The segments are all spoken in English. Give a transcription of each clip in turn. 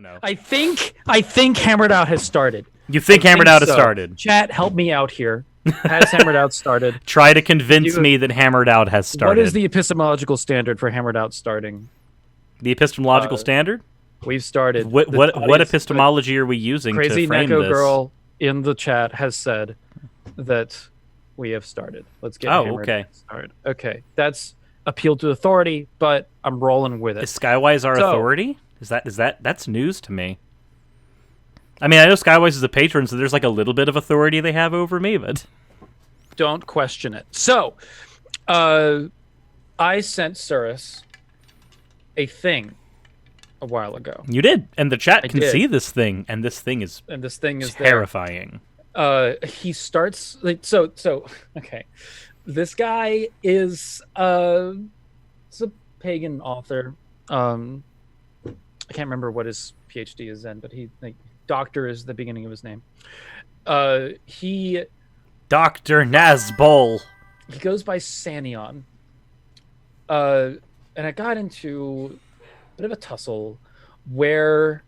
know. I think Hammered Out has started. You think Hammered Out has started? Chat, help me out here. Has Hammered Out started? Try to convince me that Hammered Out has started. What is the epistemological standard for Hammered Out starting? The epistemological standard? We've started. What epistemology are we using Crazy to frame Neko this? Girl in the chat has said that we have started. Let's get Hammered Out started. Okay, that's appeal to authority, but I'm rolling with it. Is Skywise our authority? That's news to me. I mean, I know Skywise is a patron, so there's like a little bit of authority they have over me, but don't question it. So, I sent Surus a thing a while ago. You did, and the chat can see this thing, and this thing is terrifying. He starts like so. Okay, this guy is it's a pagan author. I can't remember what his PhD is in, but he doctor is the beginning of his name. He Dr. Nazbol. He goes by Sanion. And I got into a bit of a tussle where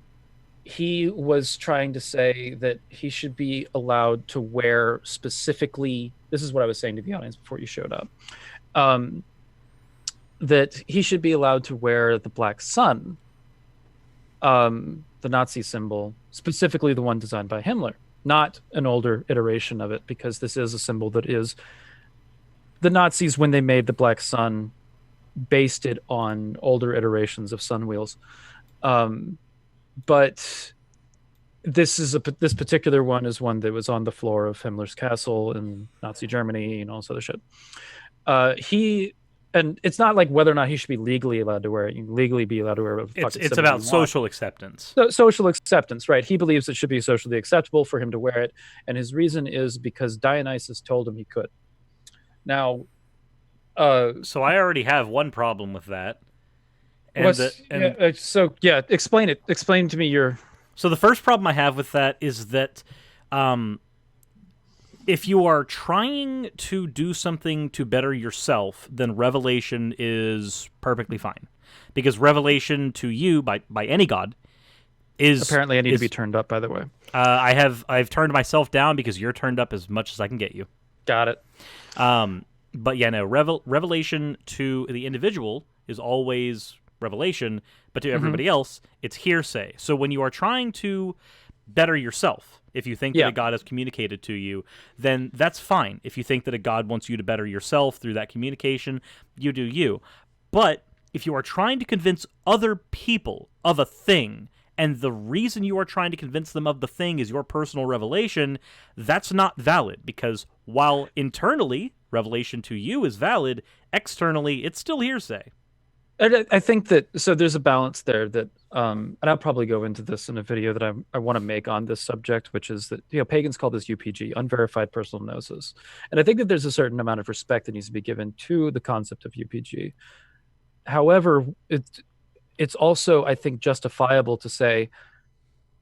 he was trying to say that he should be allowed to wear specifically, this is what I was saying to the audience before you showed up, that he should be allowed to wear the Black Sun, the Nazi symbol, specifically the one designed by Himmler, not an older iteration of it, because this is a symbol that is the Nazis, when they made the Black Sun, based it on older iterations of sun wheels. But this particular one is one that was on the floor of Himmler's castle in Nazi Germany and all this other shit. And it's not like whether or not he should be legally allowed to wear it. You can legally be allowed to wear it. It's about social acceptance. Social acceptance, right? He believes it should be socially acceptable for him to wear it. And his reason is because Dionysus told him he could. Now, so I already have one problem with that. Explain it. Explain to me your... So the first problem I have with that is that if you are trying to do something to better yourself, then revelation is perfectly fine. Because revelation to you, by any god, is... Apparently I need to be turned up, by the way. I've turned myself down because you're turned up as much as I can get you. Got it. But yeah, no, revelation to the individual is always revelation, but to everybody else, it's hearsay. So when you are trying to better yourself, if you think that a god has communicated to you, then that's fine. If you think that a god wants you to better yourself through that communication, you do you. But if you are trying to convince other people of a thing, and the reason you are trying to convince them of the thing is your personal revelation, that's not valid, because while internally revelation to you is valid, externally it's still hearsay. I think that, so there's a balance there that, and I'll probably go into this in a video that I want to make on this subject, which is that, pagans call this UPG, unverified personal gnosis. And I think that there's a certain amount of respect that needs to be given to the concept of UPG. However, it's also, I think, justifiable to say,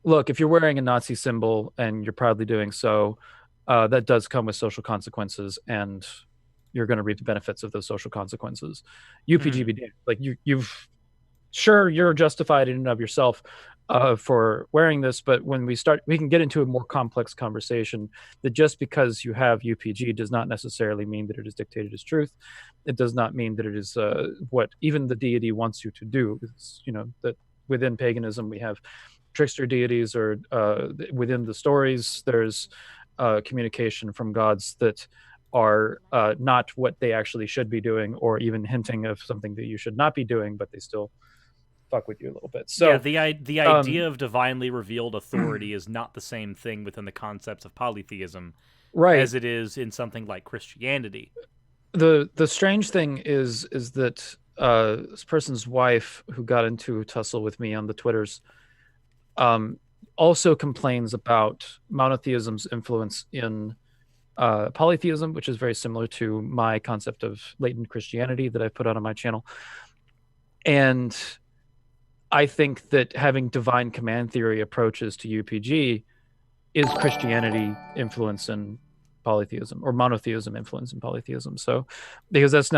look, if you're wearing a Nazi symbol and you're proudly doing so, that does come with social consequences, and you're going to reap the benefits of those social consequences. UPGBD, like you're justified in and of yourself for wearing this, but when we can get into a more complex conversation that just because you have UPG does not necessarily mean that it is dictated as truth. It does not mean that it is what even the deity wants you to do. It's, that within paganism we have trickster deities, or within the stories there's communication from gods that are not what they actually should be doing, or even hinting of something that you should not be doing, but they still fuck with you a little bit. So yeah, the idea of divinely revealed authority is not the same thing within the concepts of polytheism, right, as it is in something like Christianity. The strange thing is that this person's wife, who got into a tussle with me on the Twitters, also complains about monotheism's influence in polytheism, which is very similar to my concept of latent Christianity that I put out on my channel. And I think that having divine command theory approaches to UPG is Christianity influence in polytheism, or monotheism influence in polytheism. So, because it's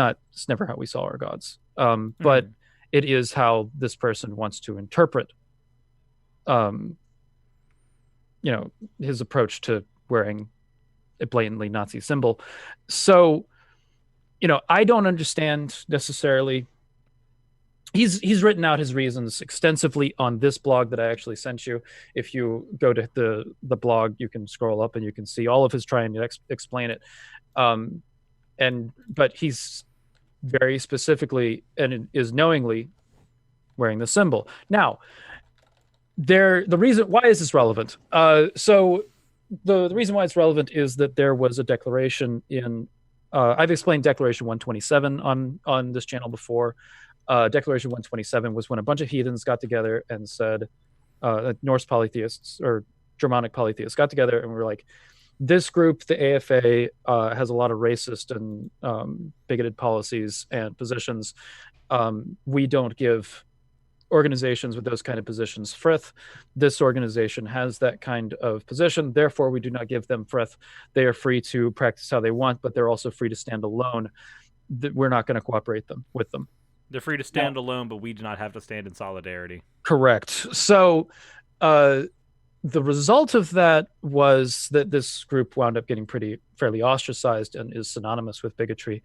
never how we saw our gods. But it is how this person wants to interpret um, you know, his approach to wearing a blatantly Nazi symbol. So, you know, I don't understand necessarily. He's written out his reasons extensively on this blog that I actually sent you. If you go to the blog, you can scroll up and you can see all of his trying to explain it. Um, but he's very specifically and is knowingly wearing the symbol. Now, the reason why is this relevant? So the reason why it's relevant is that there was a declaration in I've explained Declaration 127 on this channel before. Declaration 127 was when a bunch of heathens got together and said, Norse polytheists or Germanic polytheists got together and were like, this group, the AFA, has a lot of racist and bigoted policies and positions. We don't give organizations with those kind of positions frith. This organization has that kind of position. Therefore, we do not give them frith. They are free to practice how they want, but they're also free to stand alone. We're not going to cooperate with them. They're free to stand alone, but we do not have to stand in solidarity. Correct. So the result of that was that this group wound up getting fairly ostracized and is synonymous with bigotry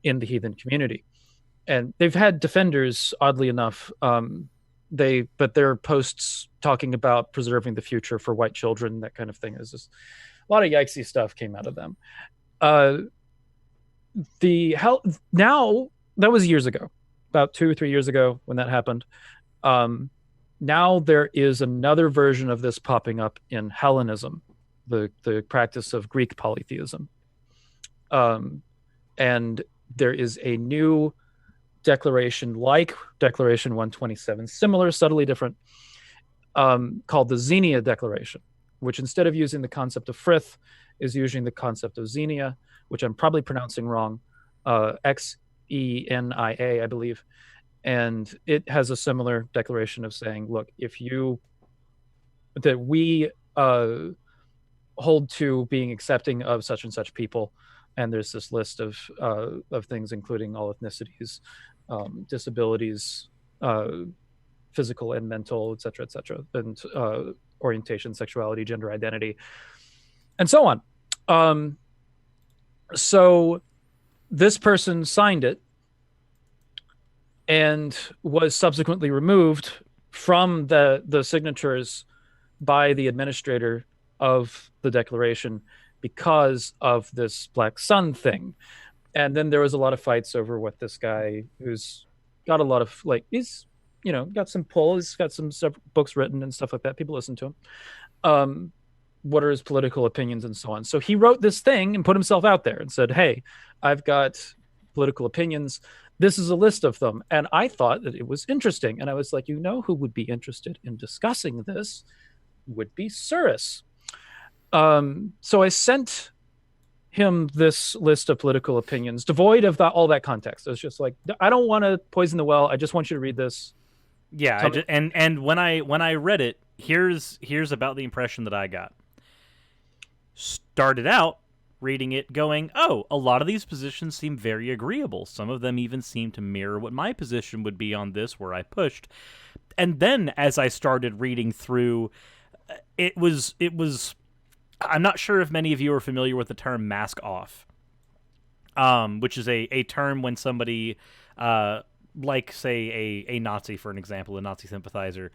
in the heathen community. And they've had defenders, oddly enough, but their posts talking about preserving the future for white children, that kind of thing, is just a lot of yikesy stuff came out of them. Now that was years ago, about 2 or 3 years ago when that happened. Now there is another version of this popping up in Hellenism, the practice of Greek polytheism. And there is a new declaration like Declaration 127, similar, subtly different, called the Xenia Declaration, which instead of using the concept of frith is using the concept of Xenia, which I'm probably pronouncing wrong, Xenia, I believe. And it has a similar declaration of saying, look, that we hold to being accepting of such and such people. And there's this list of things, including all ethnicities, disabilities, physical and mental, et cetera, and orientation, sexuality, gender identity, and so on. So this person signed it and was subsequently removed from the signatures by the administrator of the declaration because of this Black Sun thing. And then there was a lot of fights over what this guy, who's got a lot of, like, he's, got some pull, he's got some books written and stuff like that. People listen to him. What are his political opinions and so on. So he wrote this thing and put himself out there and said, hey, I've got political opinions. This is a list of them. And I thought that it was interesting. And I was like, who would be interested in discussing this would be Suris. So I sent him this list of political opinions, devoid of all that context. It was just like, I don't want to poison the well. I just want you to read this. Yeah, and when I read it, here's about the impression that I got. Started out reading it going, oh, a lot of these positions seem very agreeable. Some of them even seem to mirror what my position would be on this, where I pushed. And then as I started reading through, it was I'm not sure if many of you are familiar with the term mask off, which is a term when somebody, like, say, a Nazi, for an example, a Nazi sympathizer,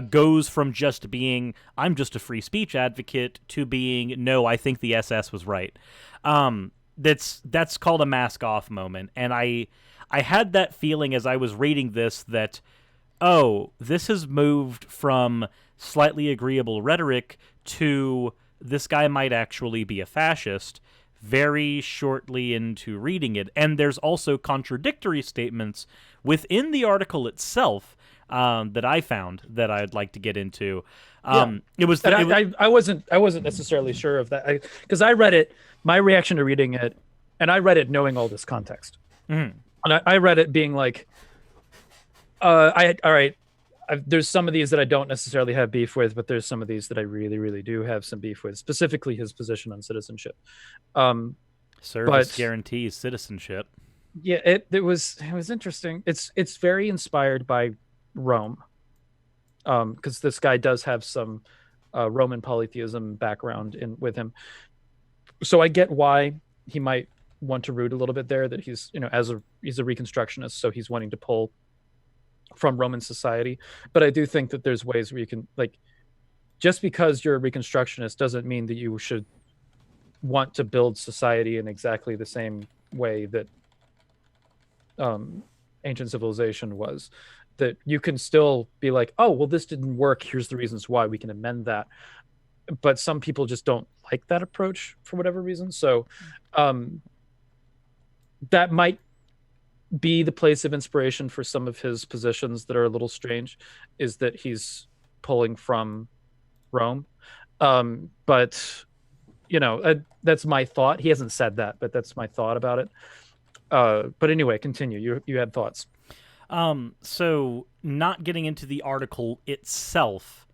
goes from just being, I'm just a free speech advocate, to being, no, I think the SS was right. That's called a mask off moment. And I had that feeling as I was reading this that, oh, this has moved from slightly agreeable rhetoric to this guy might actually be a fascist very shortly into reading it. And there's also contradictory statements within the article itself that I found that I'd like to get into. I wasn't necessarily sure of that, because I read it, my reaction to reading it, and I read it knowing all this context. Mm-hmm. And I read it being like, all right, there's some of these that I don't necessarily have beef with, but there's some of these that I really, really do have some beef with, specifically his position on citizenship. Service guarantees citizenship. Yeah, it was interesting. It's very inspired by Rome. because this guy does have some Roman polytheism background with him. So I get why he might want to root a little bit there, that he's, he's a Reconstructionist, so he's wanting to pull from Roman society. But I do think that there's ways where you can, like, just because you're a Reconstructionist doesn't mean that you should want to build society in exactly the same way that ancient civilization was. That you can still be like, oh, well, this didn't work, here's the reasons why, we can amend that. But some people just don't like that approach for whatever reason. So that might be the place of inspiration for some of his positions that are a little strange, is that he's pulling from Rome. But that's my thought. He hasn't said that, but that's my thought about it. But anyway, continue. You had thoughts. So not getting into the article itself,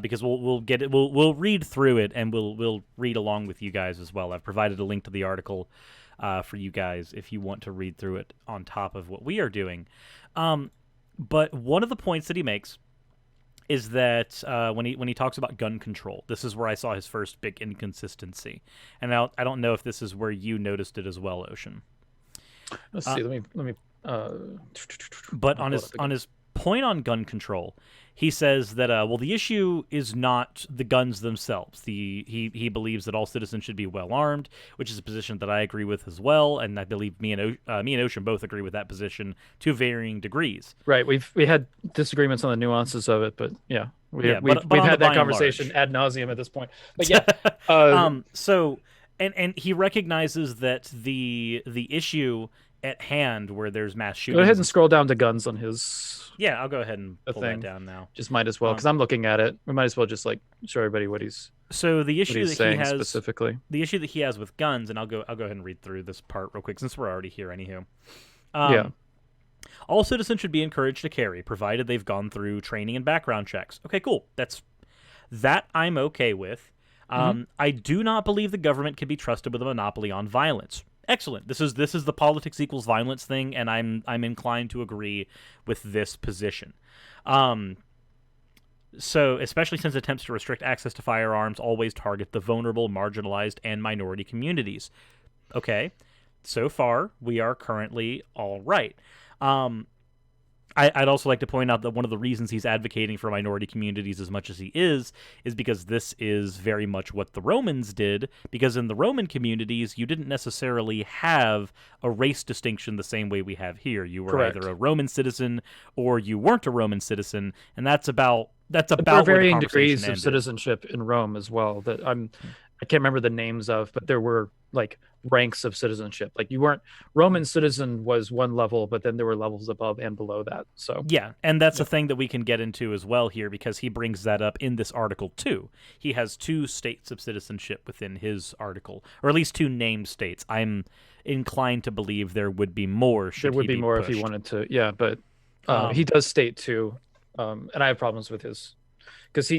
because we'll read through it, and we'll read along with you guys as well. I've provided a link to the article for you guys if you want to read through it on top of what we are doing. But one of the points that he makes is that when he talks about gun control, this is where I saw his first big inconsistency, and I don't know if this is where you noticed it as well, Ocean. Let's see. Let me. But on his point on gun control, he says that the issue is not the guns themselves. He believes that all citizens should be well armed, which is a position that I agree with as well, and I believe me and Ocean both agree with that position to varying degrees. Right. We had disagreements on the nuances of it, but yeah, we've had that conversation ad nauseum at this point. But yeah, so he recognizes that the issue at hand, where there's mass shootings. Go ahead and scroll down to guns on his. Yeah, I'll go ahead and pull that down now. Just might as well, because I'm looking at it. We might as well just show everybody what he's. So the issue that he has specifically, the issue that he has with guns, and I'll go ahead and read through this part real quick since we're already here, anywho. Yeah. All citizens should be encouraged to carry, provided they've gone through training and background checks. Okay, cool. That I'm okay with. I do not believe the government can be trusted with a monopoly on violence. Excellent. This is the politics equals violence thing, and I'm inclined to agree with this position. So, especially since attempts to restrict access to firearms always target the vulnerable, marginalized, and minority communities. Okay, so far we are currently all right. I'd also like to point out that one of the reasons he's advocating for minority communities as much as he is because this is very much what the Romans did, because in the Roman communities, you didn't necessarily have a race distinction the same way we have here. You were Correct. either a Roman citizen or you weren't a Roman citizen, and that's about there are varying degrees ended. of citizenship in Rome as well that I can't remember the names of, but there were ranks of citizenship. You weren't Roman citizen was one level, but then there were levels above and below that. So yeah, and that's a thing that we can get into as well here, because he brings that up in this article too. He has 2 states of citizenship within his article, or at least 2 named states. I'm inclined to believe there would be more. There would be more if he wanted to. Yeah, but he does state 2, and I have problems with his, because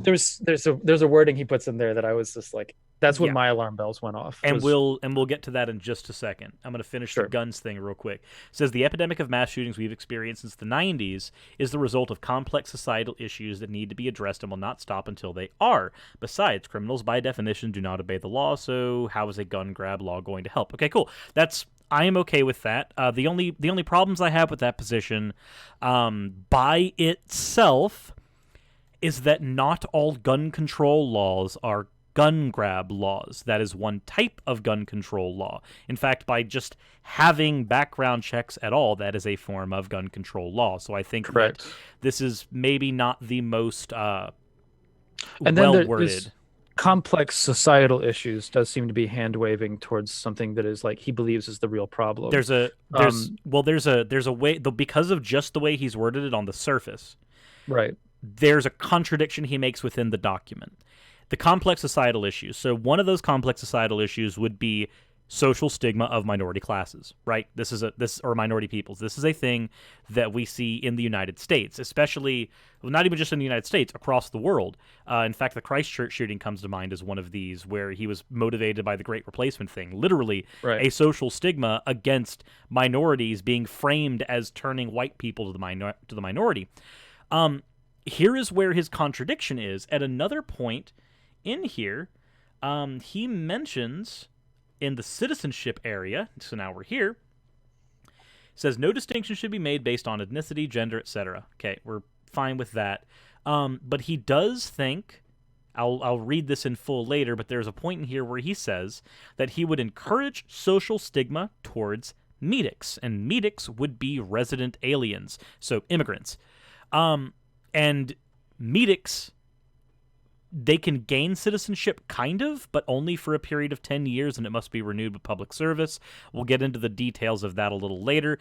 there's a wording he puts in there that I was just like, that's when my alarm bells went off. And we'll get to that in just a second. I'm going to finish the guns thing real quick. It says the epidemic of mass shootings we've experienced since the 90s is the result of complex societal issues that need to be addressed and will not stop until they are. Besides, criminals by definition do not obey the law, so how is a gun grab law going to help? Okay, cool. I am okay with that. The only problems I have with that position by itself is that not all gun control laws are gun grab laws. That is one type of gun control law. In fact, by just having background checks at all, that is a form of gun control law. So I think that this is maybe not the most well-worded. Complex societal issues does seem to be hand-waving towards something that is he believes is the real problem. There's a way, because of just the way he's worded it on the surface. Right. There's a contradiction he makes within the document. The complex societal issues. So one of those complex societal issues would be social stigma of minority classes, right? Or minority peoples. This is a thing that we see in the United States, especially, not even just in the United States, across the world. In fact, the Christchurch shooting comes to mind as one of these, where he was motivated by the Great Replacement thing. Literally, a social stigma against minorities being framed as turning white people to the minority. here is where his contradiction is. At another point in here, he mentions in the citizenship area, so now we're here, says no distinction should be made based on ethnicity, gender, etc. Okay, we're fine with that. But he does think, I'll read this in full later, but there's a point in here where he says that he would encourage social stigma towards Medics, and Medics would be resident aliens, so immigrants. And Medics, they can gain citizenship, kind of, but only for a period of 10 years, and it must be renewed with public service. We'll get into the details of that a little later.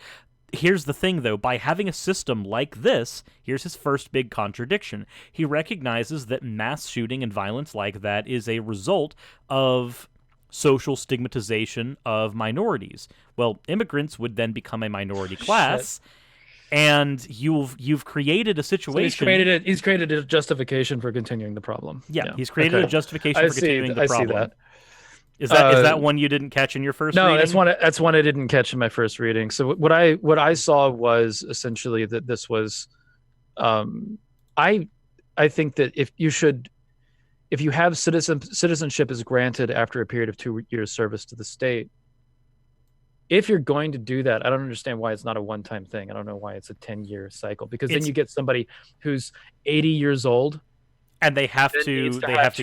Here's the thing, though. By having a system like this, here's his first big contradiction. He recognizes that mass shooting and violence like that is a result of social stigmatization of minorities. Well, immigrants would then become a minority class. Shit. And you've created a situation. So he's created a justification for continuing the problem. Yeah. He's created a justification for continuing the problem. I see that. Is that one you didn't catch in your first reading? No, that's one I didn't catch in my first reading. So what I saw was essentially that this was, I think that if you have citizenship is granted after a period of 2 years service to the state. If you're going to do that, I don't understand why it's not a one-time thing. I don't know why it's a 10-year cycle, because then you get somebody who's 80 years old and they have to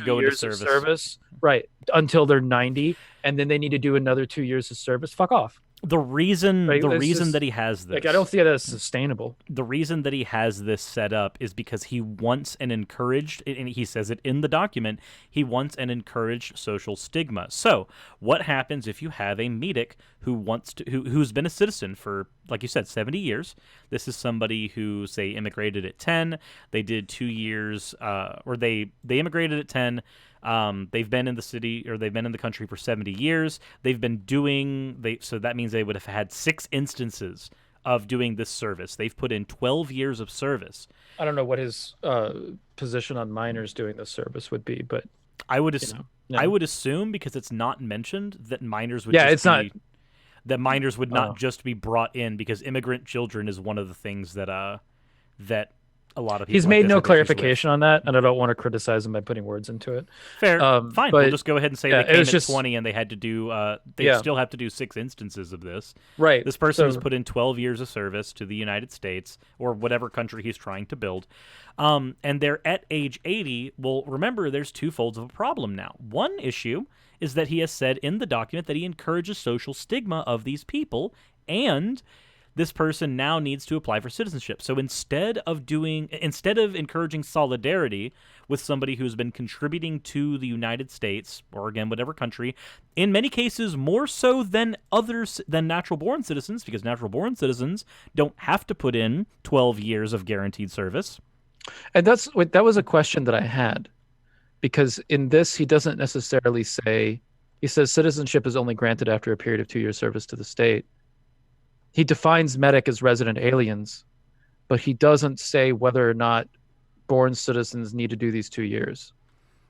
go into service, right, until they're 90, and then they need to do another 2 years of service. Fuck off. The reason that he has this, I don't see that as sustainable. The reason that he has this set up is because he wants and encouraged, and he says it in the document, he wants and encouraged social stigma. So what happens if you have a medic who's been a citizen for, like you said, 70 years? This is somebody who, say, immigrated at 10. They did 2 years, or they immigrated at 10. They've been in the city, or they've been in the country for 70 years. They've been so that means they would have had 6 instances of doing this service. They've put in 12 years of service. I don't know what his position on minors doing this service would be, but I would assume, because it's not mentioned, that minors would that minors would not just be brought in, because immigrant children is one of the things that a lot of people. He's made no clarification on that, and I don't want to criticize him by putting words into it. Fair, fine. But we'll just go ahead and say they came at 20, and they had to do. Still have to do 6 instances of this. Right. This person has put in 12 years of service to the United States or whatever country he's trying to build, and they're at age 80. Well, remember, there's 2 folds of a problem now. One issue is that he has said in the document that he encourages social stigma of these people, and this person now needs to apply for citizenship. So instead of encouraging solidarity with somebody who's been contributing to the United States, or again, whatever country, in many cases more so than natural-born citizens, because natural-born citizens don't have to put in 12 years of guaranteed service. And that was a question that I had, because in this, he doesn't necessarily say, he says citizenship is only granted after a period of 2 years service to the state. He defines medic as resident aliens, but he doesn't say whether or not born citizens need to do these 2 years.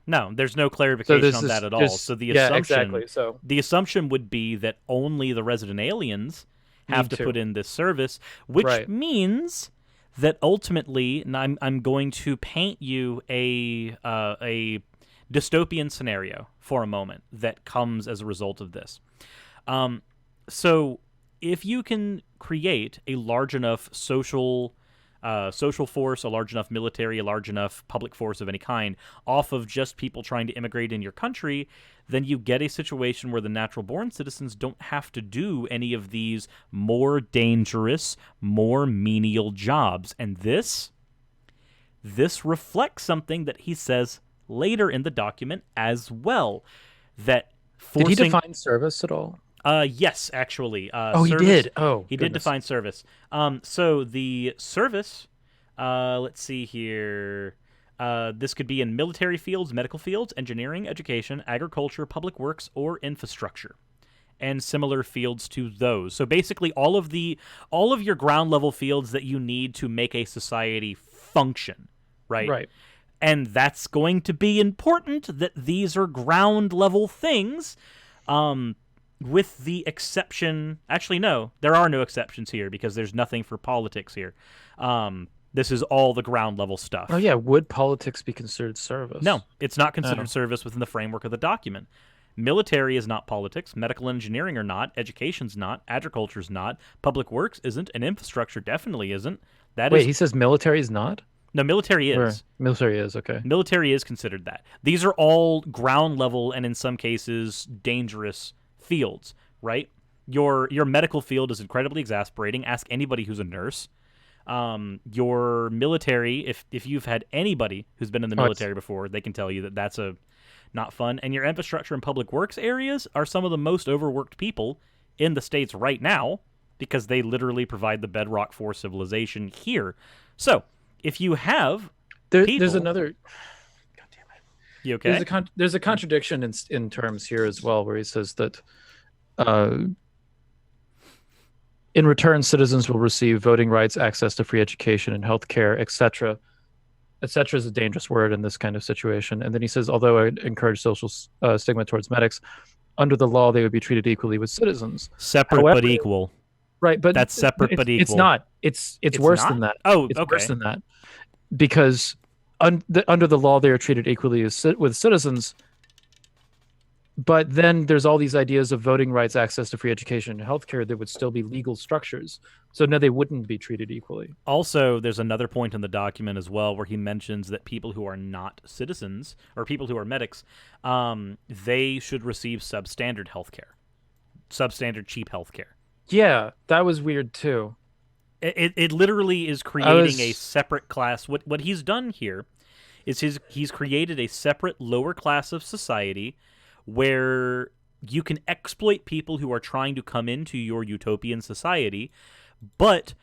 No, there's no clarification on that at all. So the assumption, exactly. So the assumption would be that only the resident aliens have to put in this service, which means that ultimately, and I'm going to paint you a dystopian scenario for a moment that comes as a result of this. So if you can create a large enough social force, a large enough military, a large enough public force of any kind off of just people trying to immigrate in your country, then you get a situation where the natural-born citizens don't have to do any of these more dangerous, more menial jobs. And this reflects something that he says later in the document as well. That did he define service at all? Yes, actually. He did. Oh, he did define service. So the service, let's see here. This could be in military fields, medical fields, engineering, education, agriculture, public works, or infrastructure, and similar fields to those. So basically, all of your ground level fields that you need to make a society function, right? Right. And that's going to be important that these are ground level things. With the exception, actually, no, there are no exceptions here because there's nothing for politics here. This is all the ground level stuff. Oh yeah, would politics be considered service? No, it's not considered Oh. service within the framework of the document. Military is not politics, medical engineering are not, education's not, agriculture's not, public works isn't, and infrastructure definitely isn't. That Wait, is he says military is not? no, military Or is. military is, okay. Military is considered that. These are all ground level and in some cases dangerous fields, right? Your medical field is incredibly exasperating. Ask anybody who's a nurse. Your military, if you've had anybody who's been in the Oh, it's- military before, they can tell you that that's a not fun. And your infrastructure and public works areas are some of the most overworked people in the states right now because they literally provide the bedrock for civilization here. So if you have there's people- another. God damn it. you okay? There's a contradiction in terms here as well, where he says that uh, in return, citizens will receive voting rights, access to free education and health care, etc. Etc. is a dangerous word in this kind of situation. And then he says, although I encourage social stigma towards medics, under the law they would be treated equally with citizens. Separate However- but equal. Right, but That's separate but It's equal. not. It's worse not? than that. Oh, It's okay. worse than that because under the law they are treated equally as with citizens. But then there's all these ideas of voting rights, access to free education, and healthcare that would still be legal structures. So no, they wouldn't be treated equally. Also, there's another point in the document as well where he mentions that people who are not citizens or people who are medics, they should receive substandard healthcare, substandard cheap healthcare. Yeah, that was weird too. It literally is creating a was- separate class. What he's done here is he's created a separate lower class of society where you can exploit people who are trying to come into your utopian society, but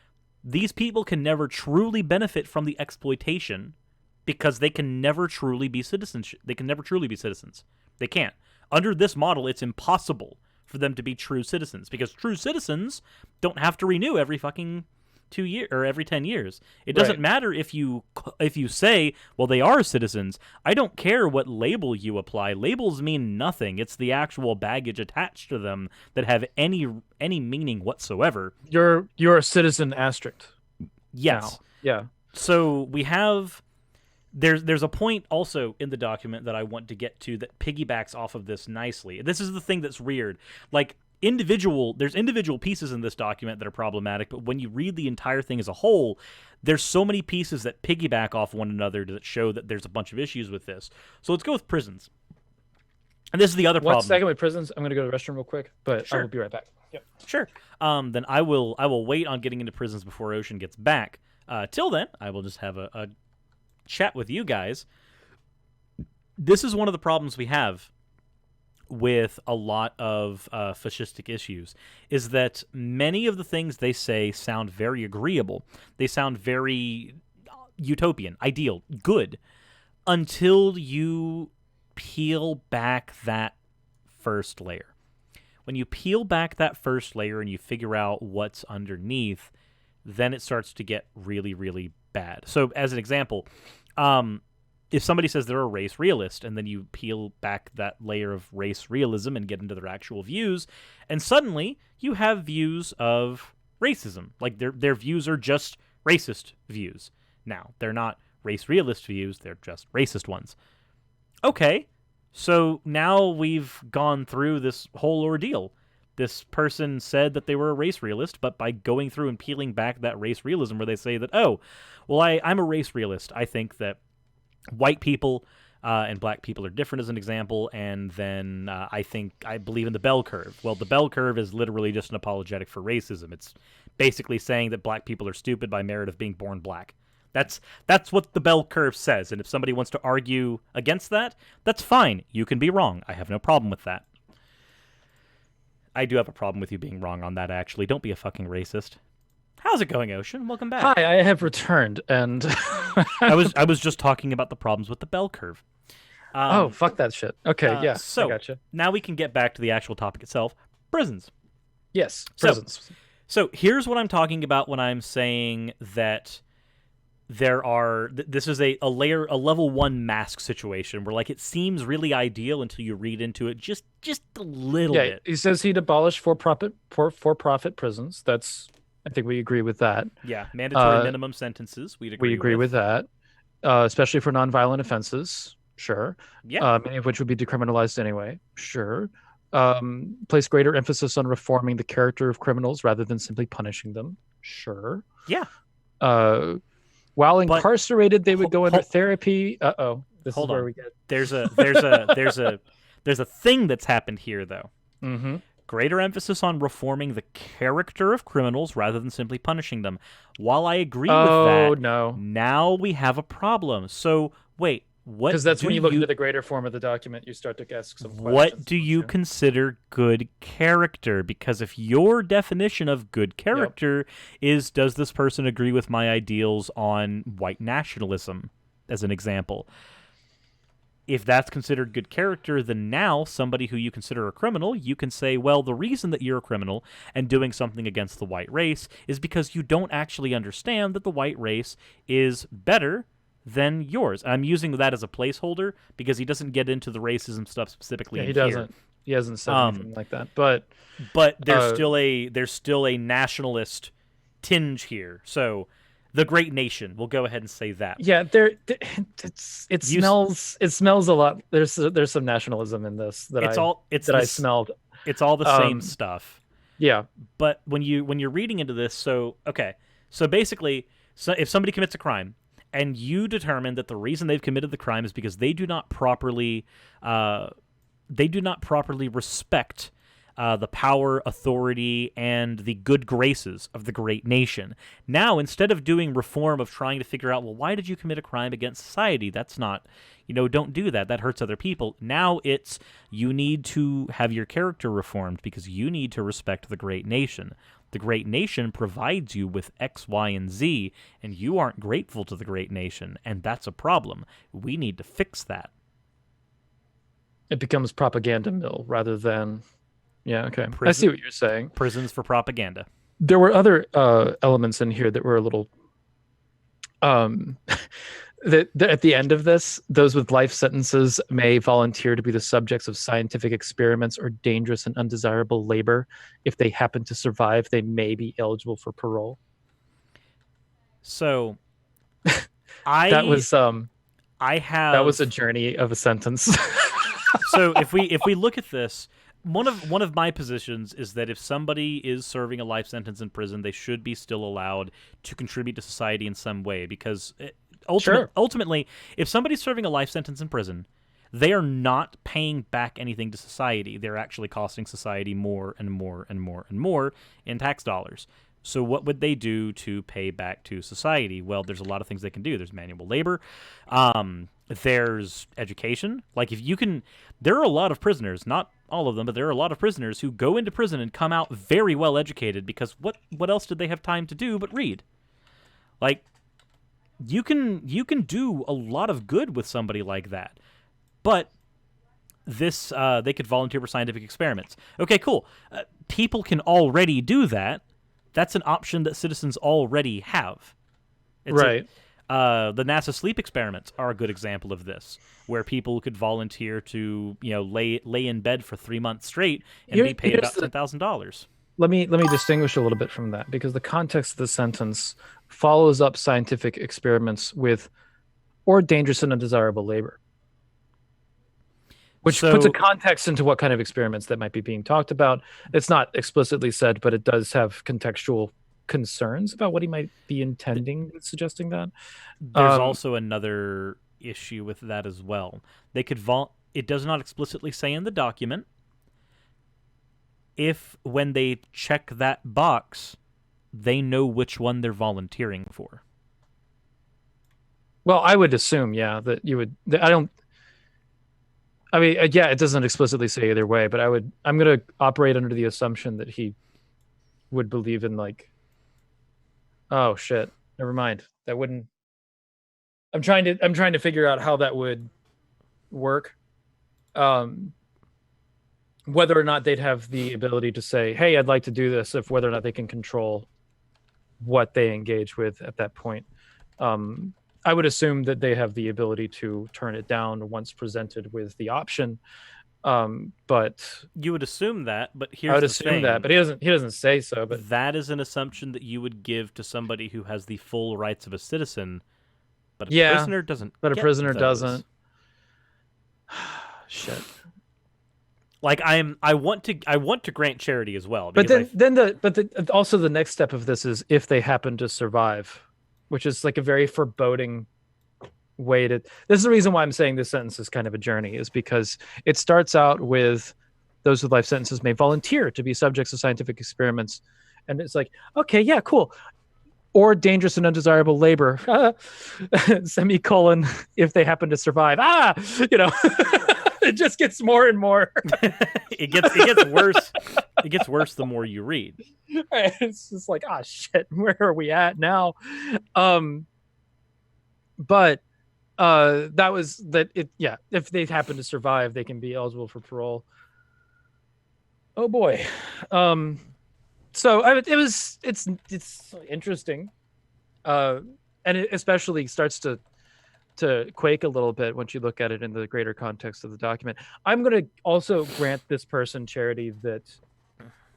these people can never truly benefit from the exploitation because they can never truly be citizens. They can never truly be citizens. They can't. Under this model, it's impossible for them to be true citizens because true citizens don't have to renew every fucking 2 years or every 10 years. It doesn't Right. matter if you say, well, they are citizens. I don't care what label you apply. Labels mean nothing. It's the actual baggage attached to them that have any meaning whatsoever. You're a citizen asterisk. Yes. Now. Yeah. So we have there's a point also in the document that I want to get to that piggybacks off of this nicely. This is the thing that's weird. Like there's individual pieces in this document that are problematic, but when you read the entire thing as a whole, there's so many pieces that piggyback off one another that show that there's a bunch of issues with this. So let's go with prisons. And this is the other One problem. second with prisons. I'm going to go to the restroom real quick, but Sure. I will be right back. Yep. Sure. Then I will wait on getting into prisons before Ocean gets back. Till then, I will just have a chat with you guys. This is one of the problems we have with a lot of fascistic issues is that many of the things they say sound very agreeable. They sound very utopian, ideal, good, until you peel back that first layer. When you peel back that first layer and you figure out what's underneath, then it starts to get really, really bad. So as an example, if somebody says they're a race realist and then you peel back that layer of race realism and get into their actual views, and suddenly you have views of racism. Like their views are just racist views. Now, they're not race realist views, they're just racist ones. Okay, so now we've gone through this whole ordeal. This person said that they were a race realist, but by going through and peeling back that race realism where they say that, oh, well, I'm a race realist. I think that white people and black people are different as an example, and then I believe in the bell curve. Well, the bell curve is literally just an apologetic for racism. It's basically saying that black people are stupid by merit of being born black. That's what the bell curve says, and if somebody wants to argue against that, that's fine. You can be wrong. I have no problem with that. I do have a problem with you being wrong on that, actually. Don't be a fucking racist. How's it going, Ocean? Welcome back. Hi, I have returned, and I was just talking about the problems with the bell curve. oh, fuck that shit. Okay, yeah, so I gotcha. now we can get back to the actual topic itself: prisons. Yes, So- prisons. So here's what I'm talking about when I'm saying that there are. This is a level 1 mask situation where like it seems really ideal until you read into it just a little Yeah, bit. he says he'd abolish for-profit prisons. That's I think we agree with that. Yeah, mandatory Uh, minimum sentences we'd we agree agree with with. that, especially for nonviolent offenses. Sure. Yeah, Many of which would be decriminalized anyway. Sure. Place greater emphasis on reforming the character of criminals rather than simply punishing them. Sure. yeah. Uh, while But incarcerated, they would ho- go under ho- therapy. Uh-oh. This is hold where on. we get. There's a thing that's happened here though. Mm-hmm. Greater emphasis on reforming the character of criminals rather than simply punishing them. While I agree with Oh, that, no. now we have a problem. So, wait, Because that's when you look into the greater form of the document, you start to ask some what questions. do don't you consider good character? Because if your definition of good Yep. character is does this person agree with my ideals on white nationalism as an example, if that's considered good character, then now somebody who you consider a criminal, you can say, well, the reason that you're a criminal and doing something against the white race is because you don't actually understand that the white race is better than yours. I'm using that as a placeholder because he doesn't get into the racism stuff specifically Yeah, in he here. doesn't. He hasn't said Um, anything like that. But but there's uh, still a nationalist tinge here. So the great nation, we'll go ahead and say that. yeah, it You, smells a lot. There's some nationalism in this that it's all it's I this, smelled. it's all the same Um, stuff. yeah, But when you're reading into this, so okay, so basically, so if somebody commits a crime and you determine that the reason they've committed the crime is because they do not properly respect the power, authority, and the good graces of the great nation. Now, instead of doing reform of trying to figure out, well, why did you commit a crime against society? That's not, don't do that. That hurts other people. Now it's you need to have your character reformed because you need to respect the great nation. The great nation provides you with X, Y, and Z, and you aren't grateful to the great nation, and that's a problem. We need to fix that. it becomes propaganda mill rather than. Yeah, okay. I see Prison, what you're saying. prisons for propaganda. There were other elements in here that were a little um that at the end of this, those with life sentences may volunteer to be the subjects of scientific experiments or dangerous and undesirable labor. If they happen to survive, they may be eligible for parole. So That I was I that was a have journey of a sentence. so if we look at this, one of my positions is that if somebody is serving a life sentence in prison, they should be still allowed to contribute to society in some way because Sure. ultimately, if somebody's serving a life sentence in prison, they are not paying back anything to society. They're actually costing society more and more and more and more in tax dollars. So what would they do to pay back to society? Well, there's a lot of things they can do. There's manual labor. There's education. Like if you can, there are a lot of prisoners, not all of them, but there are a lot of prisoners who go into prison and come out very well educated because what else did they have time to do but read? Like you can do a lot of good with somebody like that. But this they could volunteer for scientific experiments. Okay, cool. People can already do that. That's an option that citizens already have. Right. The NASA sleep experiments are a good example of this, where people could volunteer to lay in bed for 3 months straight and be paid about $10,000. Let me distinguish a little bit from that because the context of the sentence follows up scientific experiments with or dangerous and undesirable labor, which puts a context into what kind of experiments that might be being talked about. It's not explicitly said, but it does have contextual concerns about what he might be intending with suggesting that. There's also another issue with that as well. They could it does not explicitly say in the document if when they check that box, they know which one they're volunteering for. Well, I would assume, yeah, that you would. I don't. I mean, yeah, it doesn't explicitly say either way, but I'm going to operate under the assumption that he would believe in like. Oh shit! Never mind. That wouldn't. I'm trying to figure out how that would work. Whether or not they'd have the ability to say, "Hey, I'd like to do this," if whether or not they can control what they engage with at that point. I would assume that they have the ability to turn it down once presented with the option. But You would assume that, but I here's would the assume that, thing. but he doesn't say so. But That is an assumption that you would give to somebody who has the full rights of a citizen, but a yeah, prisoner doesn't but a get prisoner those. doesn't. Shit. Like I want to grant charity as well But because also the next step of this is if they happen to survive, which is like a very foreboding way to. This is the reason why I'm saying this sentence is kind of a journey, is because it starts out with those with life sentences may volunteer to be subjects of scientific experiments, and it's like, okay, yeah, cool. Or dangerous and undesirable labor, semicolon, if they happen to survive. It just gets more and more. it gets worse. It gets worse the more you read. It's just like, ah, shit, where are we at now? But that was that. It yeah. If they happen to survive, they can be eligible for parole. Oh boy. Um, so it's interesting, uh, and it especially starts to quake a little bit once you look at it in the greater context of the document. I'm going to also grant this person charity that,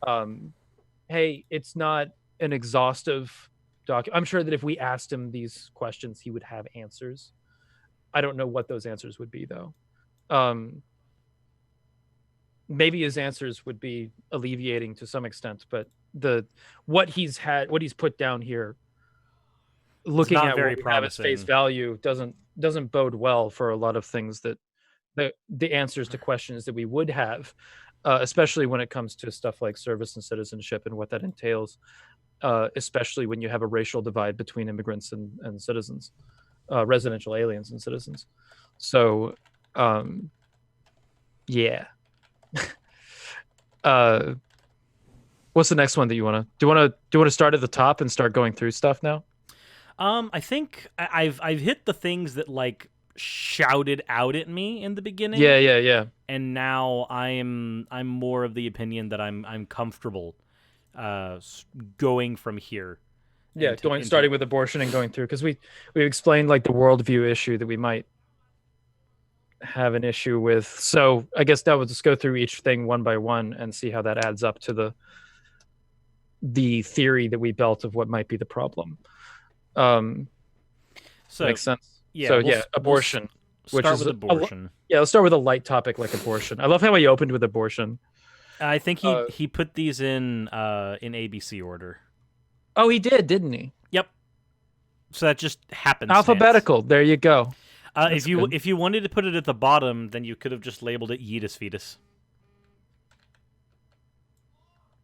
um, hey, it's not an exhaustive document. I'm sure that if we asked him these questions, he would have answers. I don't know what those answers would be, though. Um, Maybe his answers would be alleviating to some extent, but what he's put down here, It's looking not at what very we have as face promising. value, doesn't bode well for a lot of things that the answers to questions that we would have, especially when it comes to stuff like service and citizenship and what that entails, especially when you have a racial divide between immigrants and citizens, residential aliens and citizens. So, yeah. What's the next one that you want to do? You want to start at the top and start going through stuff now? I think I've hit the things that like shouted out at me in the beginning, Yeah. and now I'm more of the opinion that I'm comfortable going from here Yeah, into starting with abortion and going through, because we explained like the worldview issue that we might have an issue with. So I guess that would just go through each thing one by one and see how that adds up to the theory that we built of what might be the problem. so Makes sense. yeah, So yeah, abortion, we'll which start is with abortion. yeah. Let's start with a light topic like abortion. I love how he opened with abortion. I think Uh, he put these in ABC order. oh, he did, didn't he? Yep. So that just happens. Alphabetical. There you go. If you wanted to put it at the bottom, then you could have just labeled it Yeetus Fetus.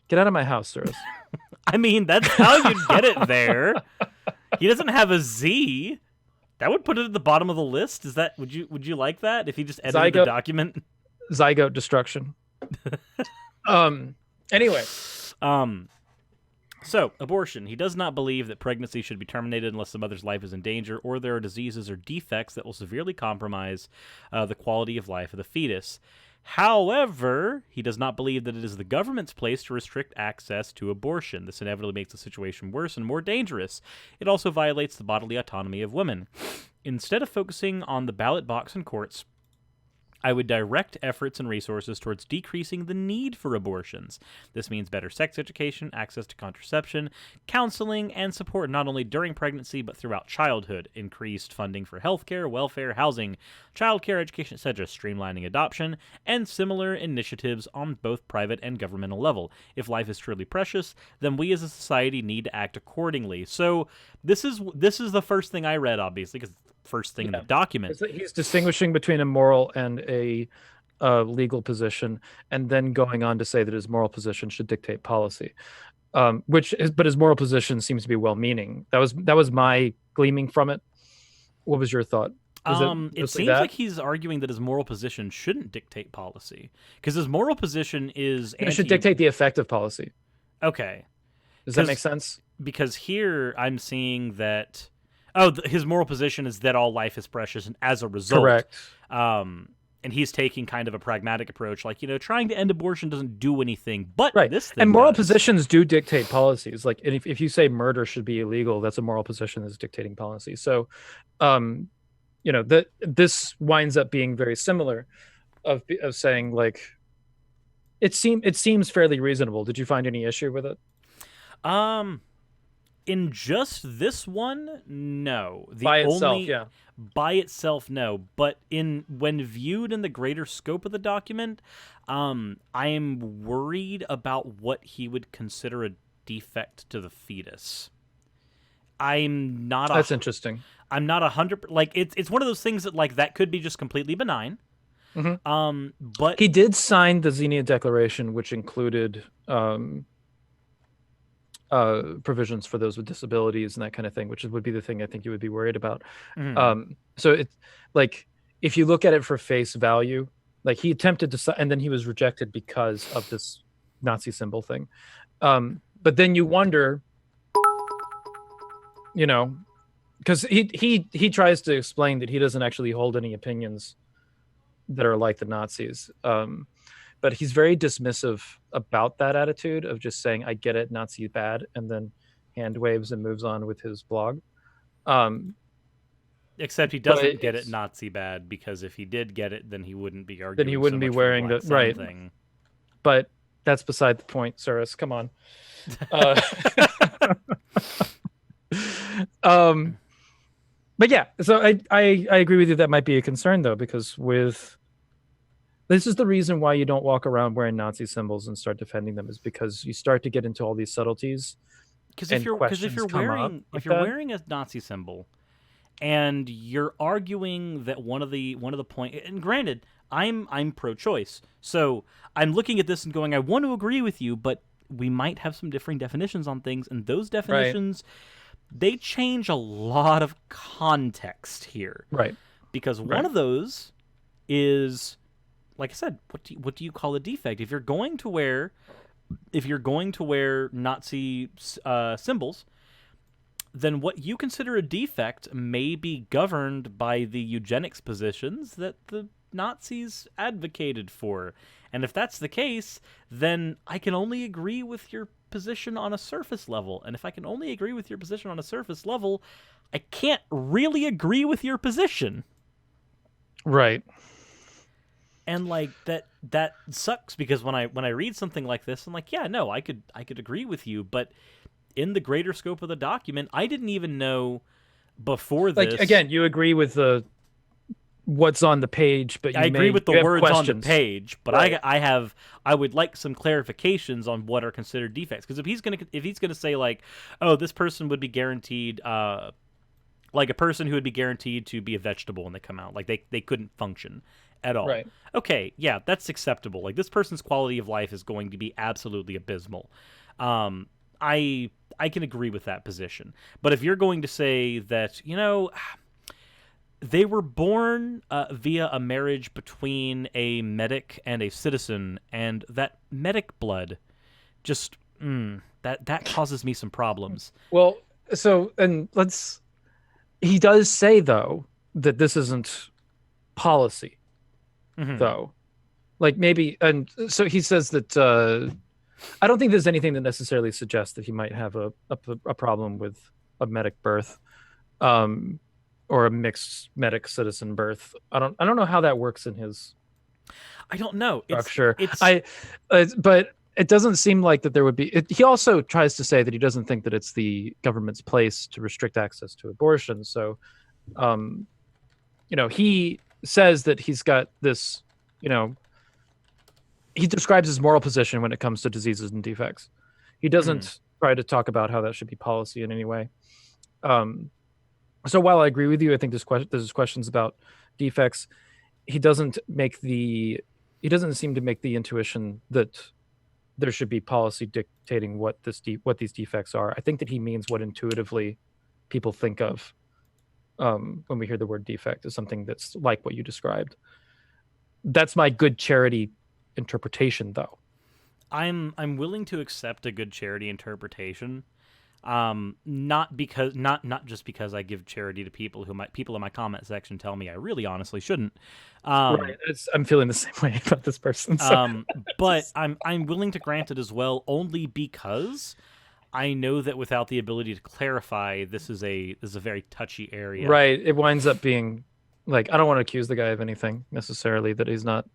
Get out of my house, Cyrus. I mean, that's how you'd get it there. He doesn't have a Z. That would put it at the bottom of the list. Is that would you like that if he just edited the document? Zygote destruction. Anyway. So, abortion. He does not believe that pregnancy should be terminated unless the mother's life is in danger or there are diseases or defects that will severely compromise the quality of life of the fetus. However, he does not believe that it is the government's place to restrict access to abortion. This inevitably makes the situation worse and more dangerous. It also violates the bodily autonomy of women. Instead of focusing on the ballot box and courts, I would direct efforts and resources towards decreasing the need for abortions. This means better sex education, access to contraception, counseling, and support not only during pregnancy but throughout childhood, increased funding for healthcare, welfare, housing, childcare, education, etc., streamlining adoption, and similar initiatives on both private and governmental level. If life is truly precious, then we as a society need to act accordingly. So this is the first thing I read, obviously, because first thing in the document. He's distinguishing between a moral and a legal position, and then going on to say that his moral position should dictate policy. But his moral position seems to be well-meaning. That was my gleaming from it. What was your thought? It seems like he's arguing that his moral position shouldn't dictate policy, because his moral position is it should dictate the effect of policy. Okay, does that make sense? Because here I'm seeing that his moral position is that all life is precious, and as a result, correct. And he's taking kind of a pragmatic approach, like, trying to end abortion doesn't do anything, but right. This thing and moral does. positions do dictate policies. Like, if you say murder should be illegal, that's a moral position that's dictating policy. So, this winds up being very similar. of saying like it seems fairly reasonable. Did you find any issue with it? Um, in just this one, no. The By itself, only yeah. by itself, no. But in when viewed in the greater scope of the document, I am worried about what he would consider a defect to the fetus. I'm not a That's interesting. I'm not 100 like it's one of those things that like that could be just completely benign. Hmm. But He did sign the Xenia Declaration, which included provisions for those with disabilities and that kind of thing, which would be the thing I think you would be worried about. mm, So it's like if you look at it for face value, like he attempted to, and then he was rejected because of this Nazi symbol thing. But then you wonder, you know, because he tries to explain that he doesn't actually hold any opinions that are like the Nazis. But he's very dismissive about that attitude of just saying, "I get it, Nazi bad," and then hand waves and moves on with his blog. Um, except he but doesn't get it it's Nazi bad, because if he did get it, then he wouldn't be then he arguing so wouldn't be much for the wearing Black the Sun right. thing. But that's beside the point, Cyrus. Come on. Uh, um, but yeah, so I agree with you. That might be a concern though, because with this is the reason why you don't walk around wearing Nazi symbols and start defending them, is because you start to get into all these subtleties and Because if questions you're come up wearing like that. a Nazi symbol and you're arguing that one of the point, and granted, I'm pro-choice, so I'm looking at this and going, I want to agree with you, but we might have some differing definitions on things, and those Right, definitions, they change a lot of context here, right, because one right. of those is, like I said, what do you call a defect? If you're going to wear Nazi symbols, then what you consider a defect may be governed by the eugenics positions that the Nazis advocated for. And if that's the case, then I can only agree with your position on a surface level. And if I can only agree with your position on a surface level, I can't really agree with your position. Right. And like that sucks, because when I read something like this, I'm like, yeah, no, I could agree with you, but in the greater scope of the document, I didn't even know before Like this. again, you agree with the what's on the page, but I agree with the you have words on the questions. page, but Right. I would like some clarifications on what are considered defects, because if he's gonna say like, oh, this person would be guaranteed like a person who would be guaranteed to be a vegetable when they come out, like they couldn't function at all. Right. Okay, yeah, that's acceptable. Like this person's quality of life is going to be absolutely abysmal. Um, I can agree with that position. But if you're going to say that, they were born via a marriage between a medic and a citizen, and that medic blood just that causes me some problems. Well, so and let's he does say though that this isn't policy Hmm. though. Like maybe and so he says that I don't think there's anything that necessarily suggests that he might have a problem with a medic birth um or a mixed medic citizen birth. I don't know how that works in his I don't know. structure. It's But it doesn't seem like that there would be. He also tries to say that he doesn't think that it's the government's place to restrict access to abortion. So, um, he says that he's got this. You know, he describes his moral position when it comes to diseases and defects. He mm, doesn't try to talk about how that should be policy in any way. Um, so while I agree with you, I think there's questions about defects. He doesn't make the. He doesn't seem to make the intuition that there should be policy dictating what these defects are. I think that he means what intuitively people think of when we hear the word defect, is something that's like what you described. That's my good charity interpretation, though. I'm willing to accept a good charity interpretation. Not just because I give charity to people people in my comment section tell me I really honestly shouldn't. Um, Right. I'm feeling the same way about this person. So. um, but I'm willing to grant it as well, only because I know that without the ability to clarify, this is a very touchy area. Right. It winds up being like I don't want to accuse the guy of anything necessarily that he's not.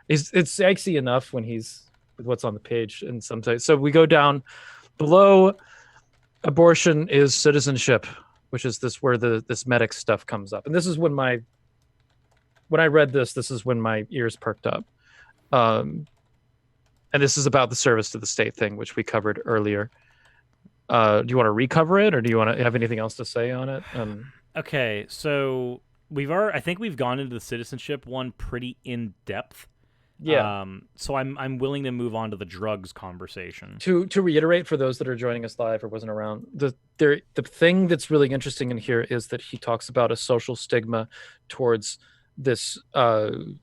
It's sexy enough when he's with what's on the page, and sometimes so we go down below. Abortion is citizenship, which is this where this medic stuff comes up, and this is when I read this is when my ears perked up. Um, and this is about the service to the state thing, which we covered earlier. Do you want to recover it, or do you want to have anything else to say on it? Okay, so I think we've gone into the citizenship one pretty in depth. Yeah. So I'm willing to move on to the drugs conversation. To reiterate for those that are joining us live or wasn't around, the thing that's really interesting in here is that he talks about a social stigma towards this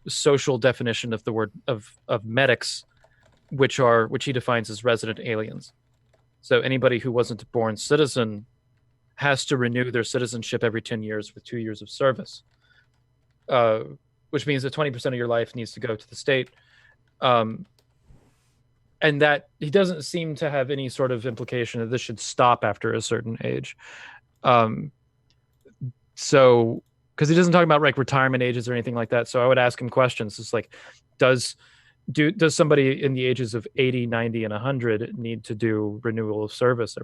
social definition of the word of medics, which he defines as resident aliens. So anybody who wasn't a born citizen has to renew their citizenship every 10 years with 2 years of service, which means that 20% of your life needs to go to the state. And that he doesn't seem to have any sort of implication that this should stop after a certain age. So, because he doesn't talk about like retirement ages or anything like that. So I would ask him questions. It's like, does somebody in the ages of 80, 90, and 100 need to do renewal of service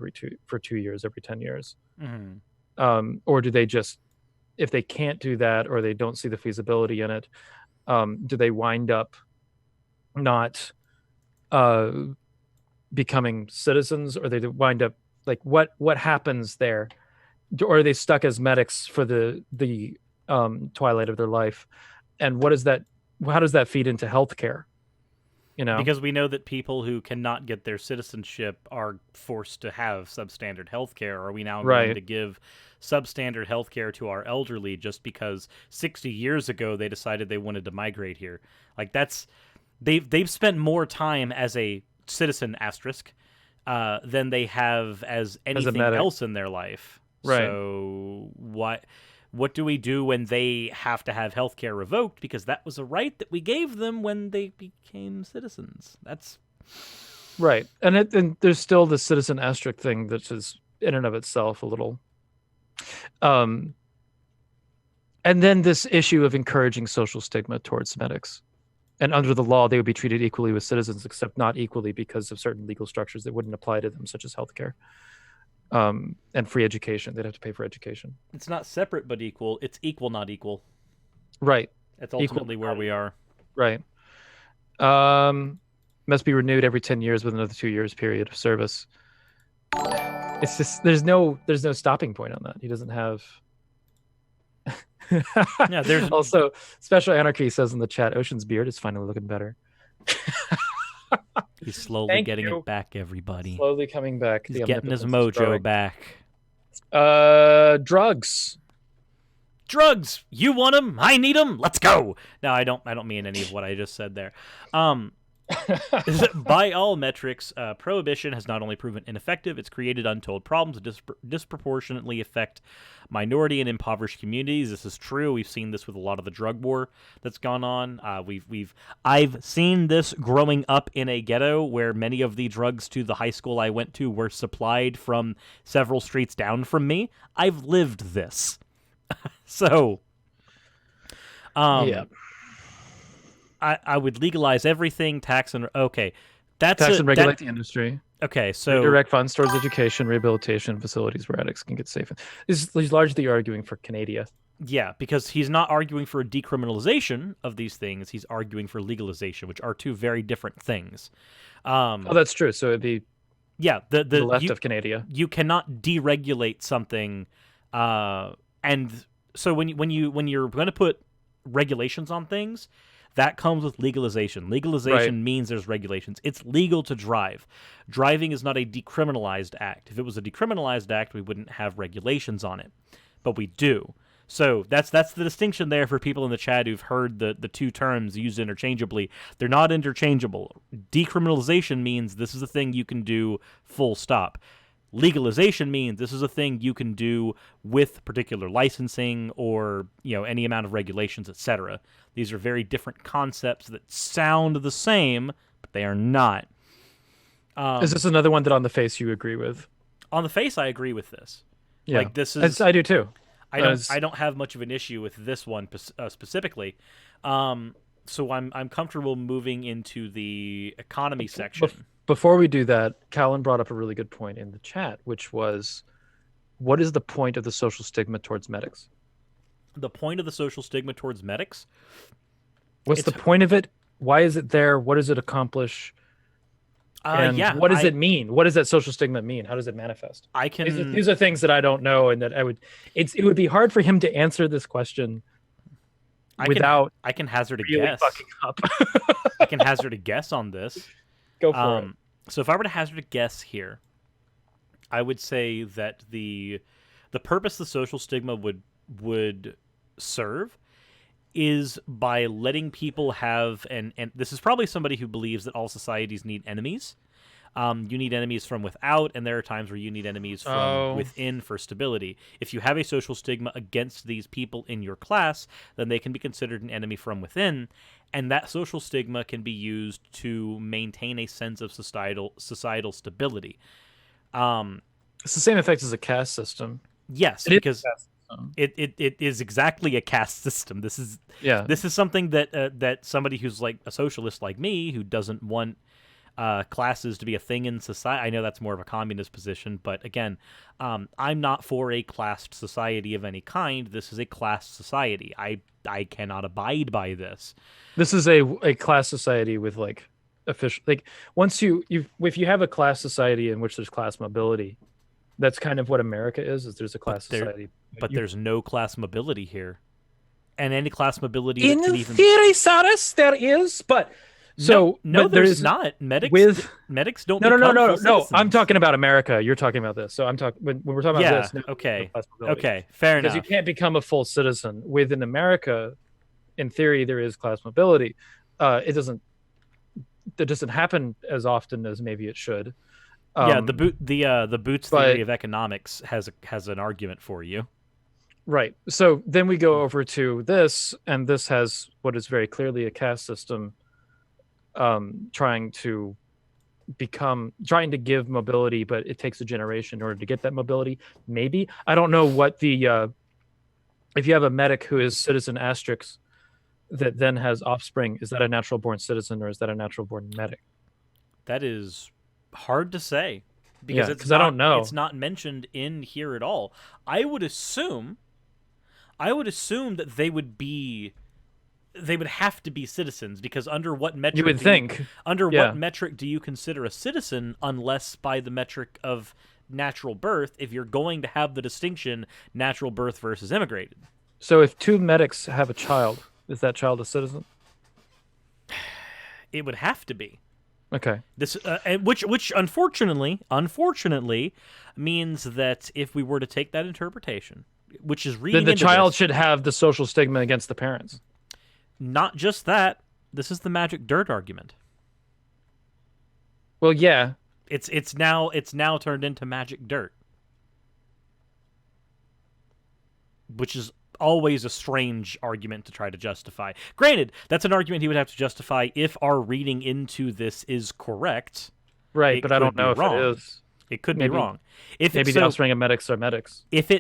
for 2 years, every 10 years? Mm-hmm. Or do they just, if they can't do that or they don't see the feasibility in it, do they wind up not becoming citizens, or they wind up like what happens there? Or are they stuck as medics for the twilight of their life? And how does that feed into healthcare? Because we know that people who cannot get their citizenship are forced to have substandard health care. Are we now going to give substandard health care to our elderly just because 60 years ago they decided they wanted to migrate here? Like they've spent more time as a citizen asterisk than they have as anything else in their life. Right. So what do we do when they have to have healthcare revoked because that was a right that we gave them when they became citizens? That's right. And there's still the citizen asterisk thing that is in and of itself a little. And then this issue of encouraging social stigma towards medics. And under the law, they would be treated equally with citizens, except not equally because of certain legal structures that wouldn't apply to them, such as healthcare. And free education. They'd have to pay for education. It's not separate but equal. It's equal, not equal. Right. That's ultimately where we are. Right. Must be renewed every 10 years with another 2 years period of service. It's just there's no stopping point on that. He doesn't have. Yeah. There's also Special Anarchy says in the chat, Ocean's beard is finally looking better. He's slowly getting it back, everybody. Slowly coming back. He's getting his mojo back. Drugs. Drugs. You want them? I need them. Let's go. No, I don't mean any of what I just said there. By all metrics, prohibition has not only proven ineffective, it's created untold problems that disproportionately affect minority and impoverished communities. This is true. We've seen this with a lot of the drug war that's gone on. I've seen this growing up in a ghetto where many of the drugs to the high school I went to were supplied from several streets down from me. I've lived this. So, yeah. I would legalize everything, tax and regulate the industry. Okay, so direct funds towards education, rehabilitation, facilities where addicts can get safe. He's largely arguing for Canada. Yeah, because he's not arguing for a decriminalization of these things. He's arguing for legalization, which are two very different things. That's true. So it'd be the left of Canada. You cannot deregulate something, and so when you're going to put regulations on things, that comes with legalization. Legalization means there's regulations. It's legal to drive. Driving is not a decriminalized act. If it was a decriminalized act, we wouldn't have regulations on it, but we do. So that's the distinction there for people in the chat who've heard the two terms used interchangeably. They're not interchangeable. Decriminalization means this is a thing you can do, full stop. Legalization means this is a thing you can do with particular licensing or any amount of regulations, etc. These are very different concepts that sound the same, but they are not. Is this another one that on the face you agree with? On the face, I agree with this. Yeah, like this is. I do too. I don't have much of an issue with this one specifically. So I'm comfortable moving into the economy Bef- section. Before we do that, Callan brought up a really good point in the chat, which was, what is the point of the social stigma towards medics? The point of the social stigma towards medics. What's the point of it? Why is it there? What does it accomplish? And what does it mean? What does that social stigma mean? How does it manifest? I can. These are things that I don't know, and that it would be hard for him to answer this question without. I can hazard a really guess. Fucking up. I can hazard a guess on this. Go for it. So if I were to hazard a guess here, I would say that the purpose the social stigma would serve is by letting people have, and this is probably somebody who believes that all societies need enemies. You need enemies from without, and there are times where you need enemies from within for stability. If you have a social stigma against these people in your class, then they can be considered an enemy from within, and that social stigma can be used to maintain a sense of societal stability. It's the same effect as a caste system. Yes, because it is exactly a caste system. This is something that somebody who's like a socialist like me, who doesn't want classes to be a thing in society. I know that's more of a communist position, but again, I'm not for a classed society of any kind. This is a class society. I cannot abide by this. This is a class society with like official, like once if you have a class society in which there's class mobility, that's kind of what America is there's a class society. But there's no class mobility here. And any class mobility in theory, Saris, there is, but no, there's not. Medics don't. No. I'm talking about America. You're talking about this. So I'm talking when we're talking about this. Okay, fair enough. Because you can't become a full citizen within America. In theory, there is class mobility. It doesn't happen as often as maybe it should. The Boots theory of economics has an argument for you. Right. So then we go over to this, and this has what is very clearly a caste system, trying to give mobility, but it takes a generation in order to get that mobility. Maybe. I don't know what if you have a medic who is citizen asterisk that then has offspring, is that a natural born citizen or is that a natural born medic? That is hard to say because I don't know. It's not mentioned in here at all. I would assume that they would have to be citizens, because under what metric you would think? What metric do you consider a citizen unless by the metric of natural birth, if you're going to have the distinction natural birth versus immigrated? So if two medics have a child, is that child a citizen? It would have to be. Okay. This, which unfortunately means that if we were to take that interpretation, which is reading then the child this, should have the social stigma against the parents. Not just that. This is the magic dirt argument. Well, yeah. It's now turned into magic dirt, which is always a strange argument to try to justify. Granted, that's an argument he would have to justify if our reading into this is correct. Right, but I don't know if it is. It could be wrong. Maybe the offspring of medics are medics. If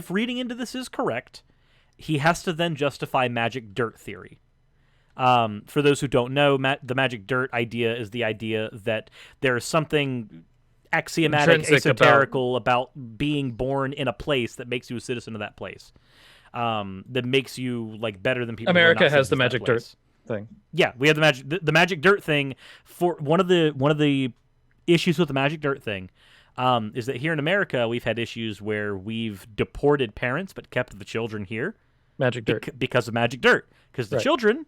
reading into this is correct, he has to then justify magic dirt theory. For those who don't know, the magic dirt idea is the idea that there is something axiomatic, esoterical about being born in a place that makes you a citizen of that place. That makes you like better than people. America has the magic dirt thing. Yeah, we have the magic dirt thing. For one of the issues with the magic dirt thing is that here in America we've had issues where we've deported parents but kept the children here. Magic dirt because of magic dirt, because the children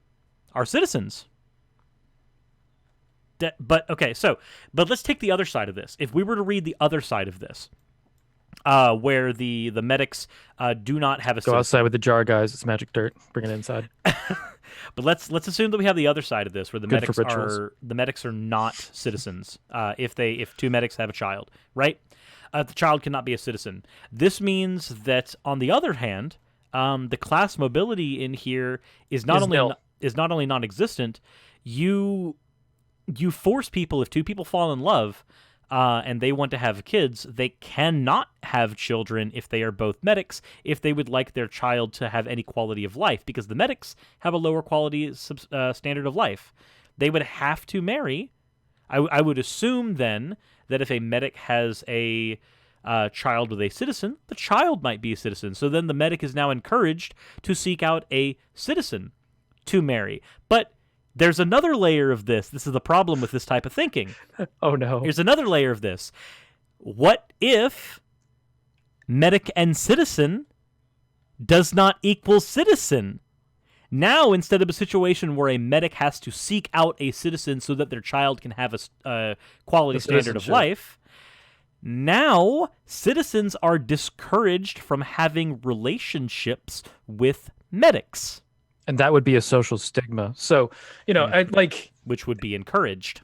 are citizens. But let's take the other side of this. If we were to read the other side of this, where the medics do not have a go outside with the jar, guys. It's magic dirt. Bring it inside. But let's assume that we have the other side of this, where the medics are not citizens. If two medics have a child, right? The child cannot be a citizen. This means that on the other hand, the class mobility in here is not only non-existent. You force people, if two people fall in love, and they want to have kids, they cannot have children if they are both medics, if they would like their child to have any quality of life, because the medics have a lower quality standard of life. They would have to marry. I would assume then that if a medic has a child with a citizen, the child might be a citizen. So then the medic is now encouraged to seek out a citizen to marry. But there's another layer of this. This is the problem with this type of thinking. Oh, no. Here's another layer of this. What if medic and citizen does not equal citizen? Now, instead of a situation where a medic has to seek out a citizen so that their child can have a quality standard of life, now citizens are discouraged from having relationships with medics. And that would be a social stigma. So, Which would be encouraged.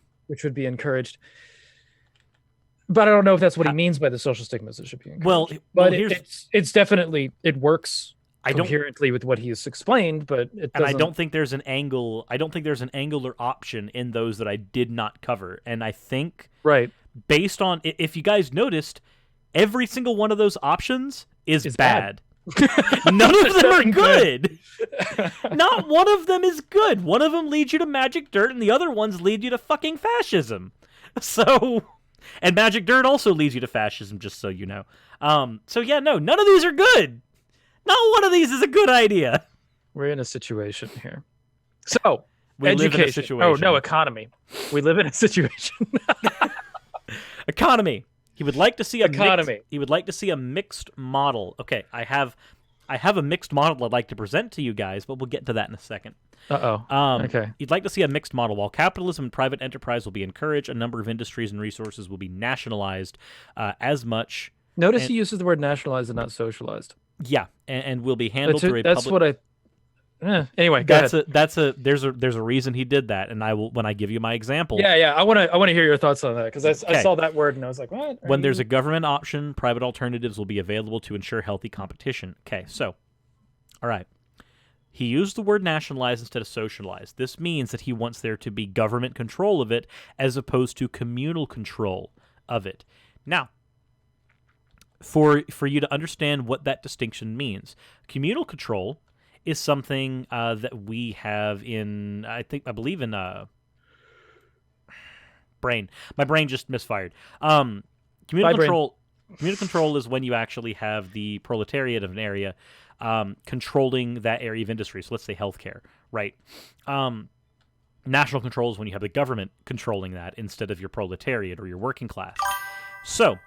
But I don't know if that's what he means by the social stigmas that should be encouraged. Well, it's definitely, it works coherently with what he's explained, but it doesn't. And I don't think there's an angle. I don't think there's an angle or option in those that I did not cover. And I think, right, based on, if you guys noticed, every single one of those options is bad. None of them are good. Not one of them is good. One of them leads you to magic dirt, and the other ones lead you to fucking fascism. So, and magic dirt also leads you to fascism, just so you know. So yeah, no, none of these are good. Not one of these is a good idea. We're in a situation here. So, we education. Live in a situation. Oh, no, economy. We live in a situation. Economy. He would like to see a economy. He would like to see a mixed model. Okay, I have a mixed model I'd like to present to you guys, but we'll get to that in a second. Okay. You'd like to see a mixed model. While capitalism and private enterprise will be encouraged, a number of industries and resources will be nationalized as much. Notice he uses the word nationalized and not socialized. Yeah, and will be handled through a that's public... what I... Anyway, go ahead. There's a reason he did that, and I will, when I give you my example. Yeah, I want to hear your thoughts on that, because I saw that word and I was like, what? When there's a government option, private alternatives will be available to ensure healthy competition. Okay, so, all right. He used the word nationalized instead of socialized. This means that he wants there to be government control of it as opposed to communal control of it. Now, for you to understand what that distinction means, communal control is something that we have in, I believe in brain. My brain just misfired. Communal control is when you actually have the proletariat of an area controlling that area of industry. So let's say healthcare, right? National control is when you have the government controlling that instead of your proletariat or your working class. So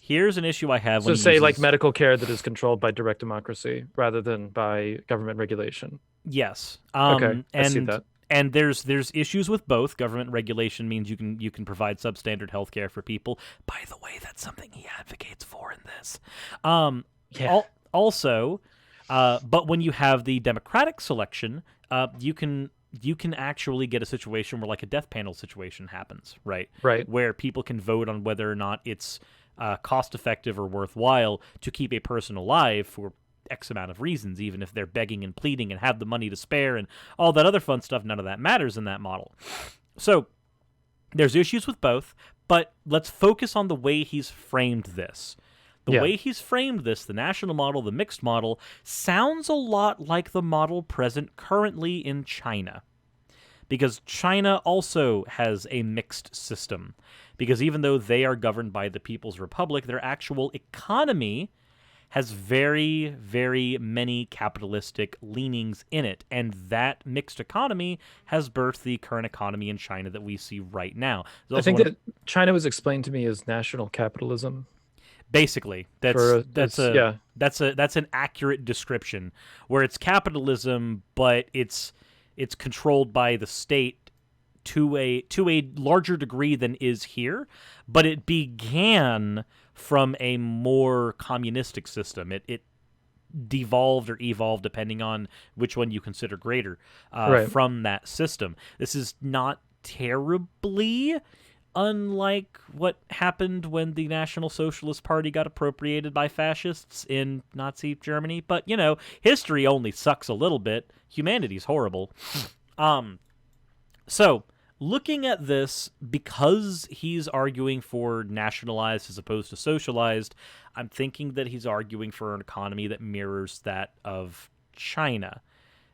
here's an issue I have. So say like medical care that is controlled by direct democracy rather than by government regulation. Yes. Okay, I see that. And there's issues with both. Government regulation means you can provide substandard health care for people. By the way, that's something he advocates for in this. Also, but when you have the democratic selection, you can actually get a situation where like a death panel situation happens, right? Right. Where people can vote on whether or not it's cost-effective or worthwhile to keep a person alive for X amount of reasons, even if they're begging and pleading and have the money to spare and all that other fun stuff. None of that matters in that model. So there's issues with both, but let's focus on the way he's framed this. The way he's framed this, the national model, the mixed model, sounds a lot like the model present currently in China. Because China also has a mixed system. Because even though they are governed by the People's Republic, their actual economy has very, very many capitalistic leanings in it. And that mixed economy has birthed the current economy in China that we see right now. I think that China was explained to me as national capitalism. Basically, that's an accurate description, where it's capitalism, but it's controlled by the state to a larger degree than is here, but it began from a more communistic system. It devolved or evolved, depending on which one you consider greater, from that system. This is not terribly unlike what happened when the National Socialist Party got appropriated by fascists in Nazi Germany. But, history only sucks a little bit. Humanity's horrible. So, looking at this, because he's arguing for nationalized as opposed to socialized, I'm thinking that he's arguing for an economy that mirrors that of China.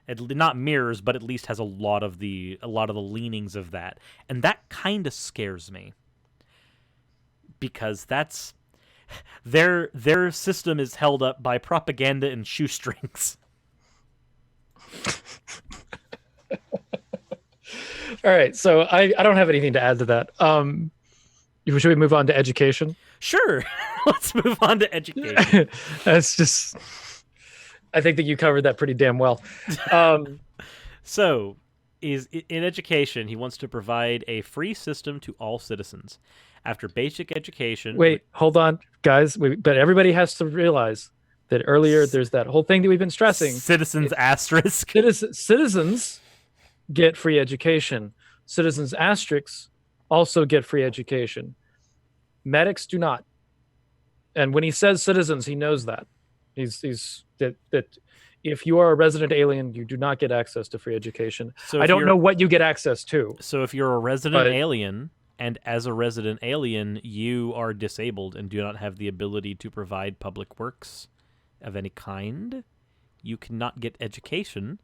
Not mirrors, but at least has a lot of the leanings of that, and that kind of scares me because that's their system is held up by propaganda and shoestrings. All right, so I don't have anything to add to that. Should we move on to education? Sure, let's move on to education. That's just. I think that you covered that pretty damn well. So, in education, he wants to provide a free system to all citizens. After basic education... Wait, hold on, guys. But everybody has to realize that earlier there's that whole thing that we've been stressing. Citizens asterisk. Citizens get free education. Citizens asterisks also get free education. Medics do not. And when he says citizens, he knows that. He's that if you are a resident alien, you do not get access to free education. So I don't know what you get access to. So if you're a resident alien, and as a resident alien, you are disabled and do not have the ability to provide public works of any kind, you cannot get education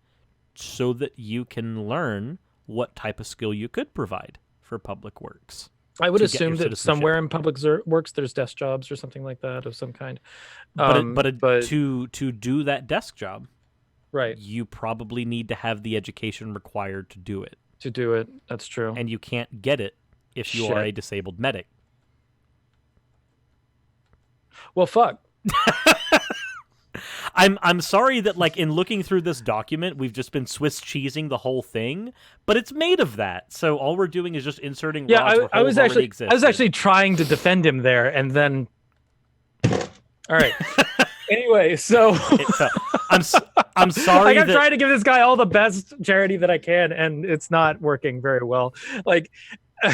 so that you can learn what type of skill you could provide for public works. I would assume that somewhere in public works there's desk jobs or something like that of some kind. But to do that desk job, right, you probably need to have the education required to do it. That's true. And you can't get it if you are a disabled medic. Well, fuck. I'm sorry that, like, in looking through this document, we've just been Swiss cheesing the whole thing, but it's made of that. So all we're doing is just inserting rods where holes already exist. I was actually trying to defend him there, and then. All right. Anyway, so I'm sorry. I'm trying to give this guy all the best charity that I can, and it's not working very well. Like.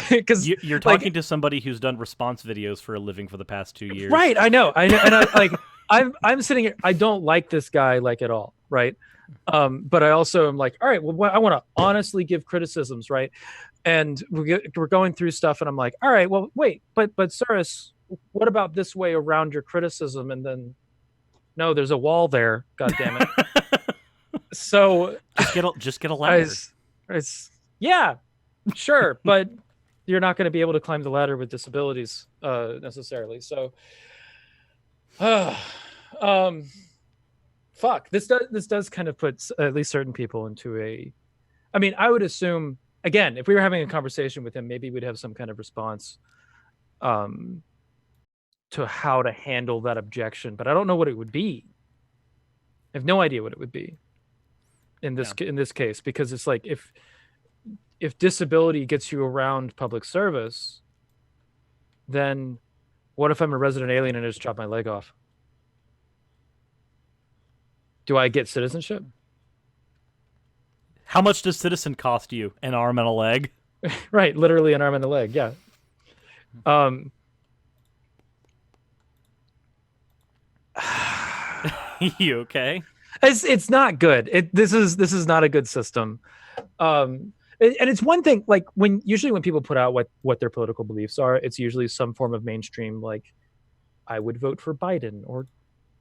Because you're talking to somebody who's done response videos for a living for the past 2 years, right? I know, and I'm sitting here. I don't like this guy like at all, right? But I also am like, all right, well, I want to honestly give criticisms, right? And we're going through stuff, and I'm like, all right, well, wait, but Cyrus, what about this way around your criticism? And then, no, there's a wall there. God damn it! So just get a ladder. Yeah, sure, but you're not going to be able to climb the ladder with disabilities necessarily. So, fuck. This does kind of put at least certain people into a. I mean, I would assume again, if we were having a conversation with him, maybe we'd have some kind of response, to how to handle that objection. But I don't know what it would be. I have no idea what it would be in this case, because it's like if disability gets you around public service, then what if I'm a resident alien and I just chop my leg off? Do I get citizenship? How much does citizen cost you? An arm and a leg? Right, literally an arm and a leg, yeah. You okay? It's not good. This is not a good system. And it's one thing, like when people put out what their political beliefs are, it's usually some form of mainstream, like I would vote for Biden or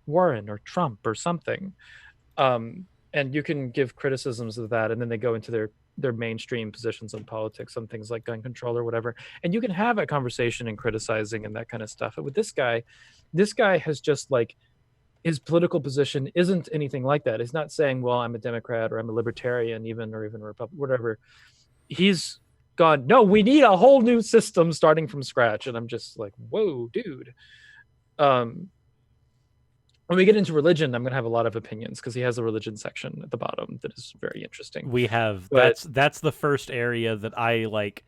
Warren or Trump or something. And you can give criticisms of that, and then they go into their mainstream positions on politics on things like gun control or whatever. And you can have a conversation and criticizing and that kind of stuff. But with this guy has just like, his political position isn't anything like that. He's not saying, well, I'm a Democrat or I'm a libertarian or even a Republican, whatever. He's gone, no, we need a whole new system starting from scratch. And I'm just like, whoa, dude. When we get into religion, I'm going to have a lot of opinions because he has a religion section at the bottom that is very interesting. We have, that's the first area that I like,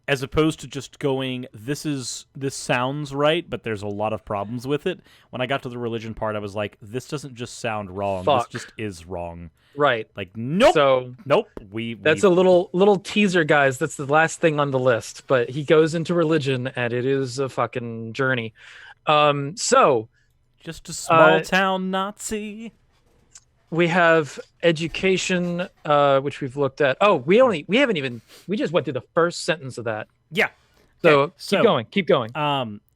as opposed to just going, this sounds right, but there's a lot of problems with it. When I got to the religion part, I was like, this doesn't just sound wrong. Fuck. This just is wrong. Right. Like, nope. So nope. That's a little teaser, guys. That's the last thing on the list. But he goes into religion, and it is a fucking journey. So just a small town Nazi. we have education, which we've looked at. Oh, we just went through the first sentence of that. Yeah. Okay. So keep going.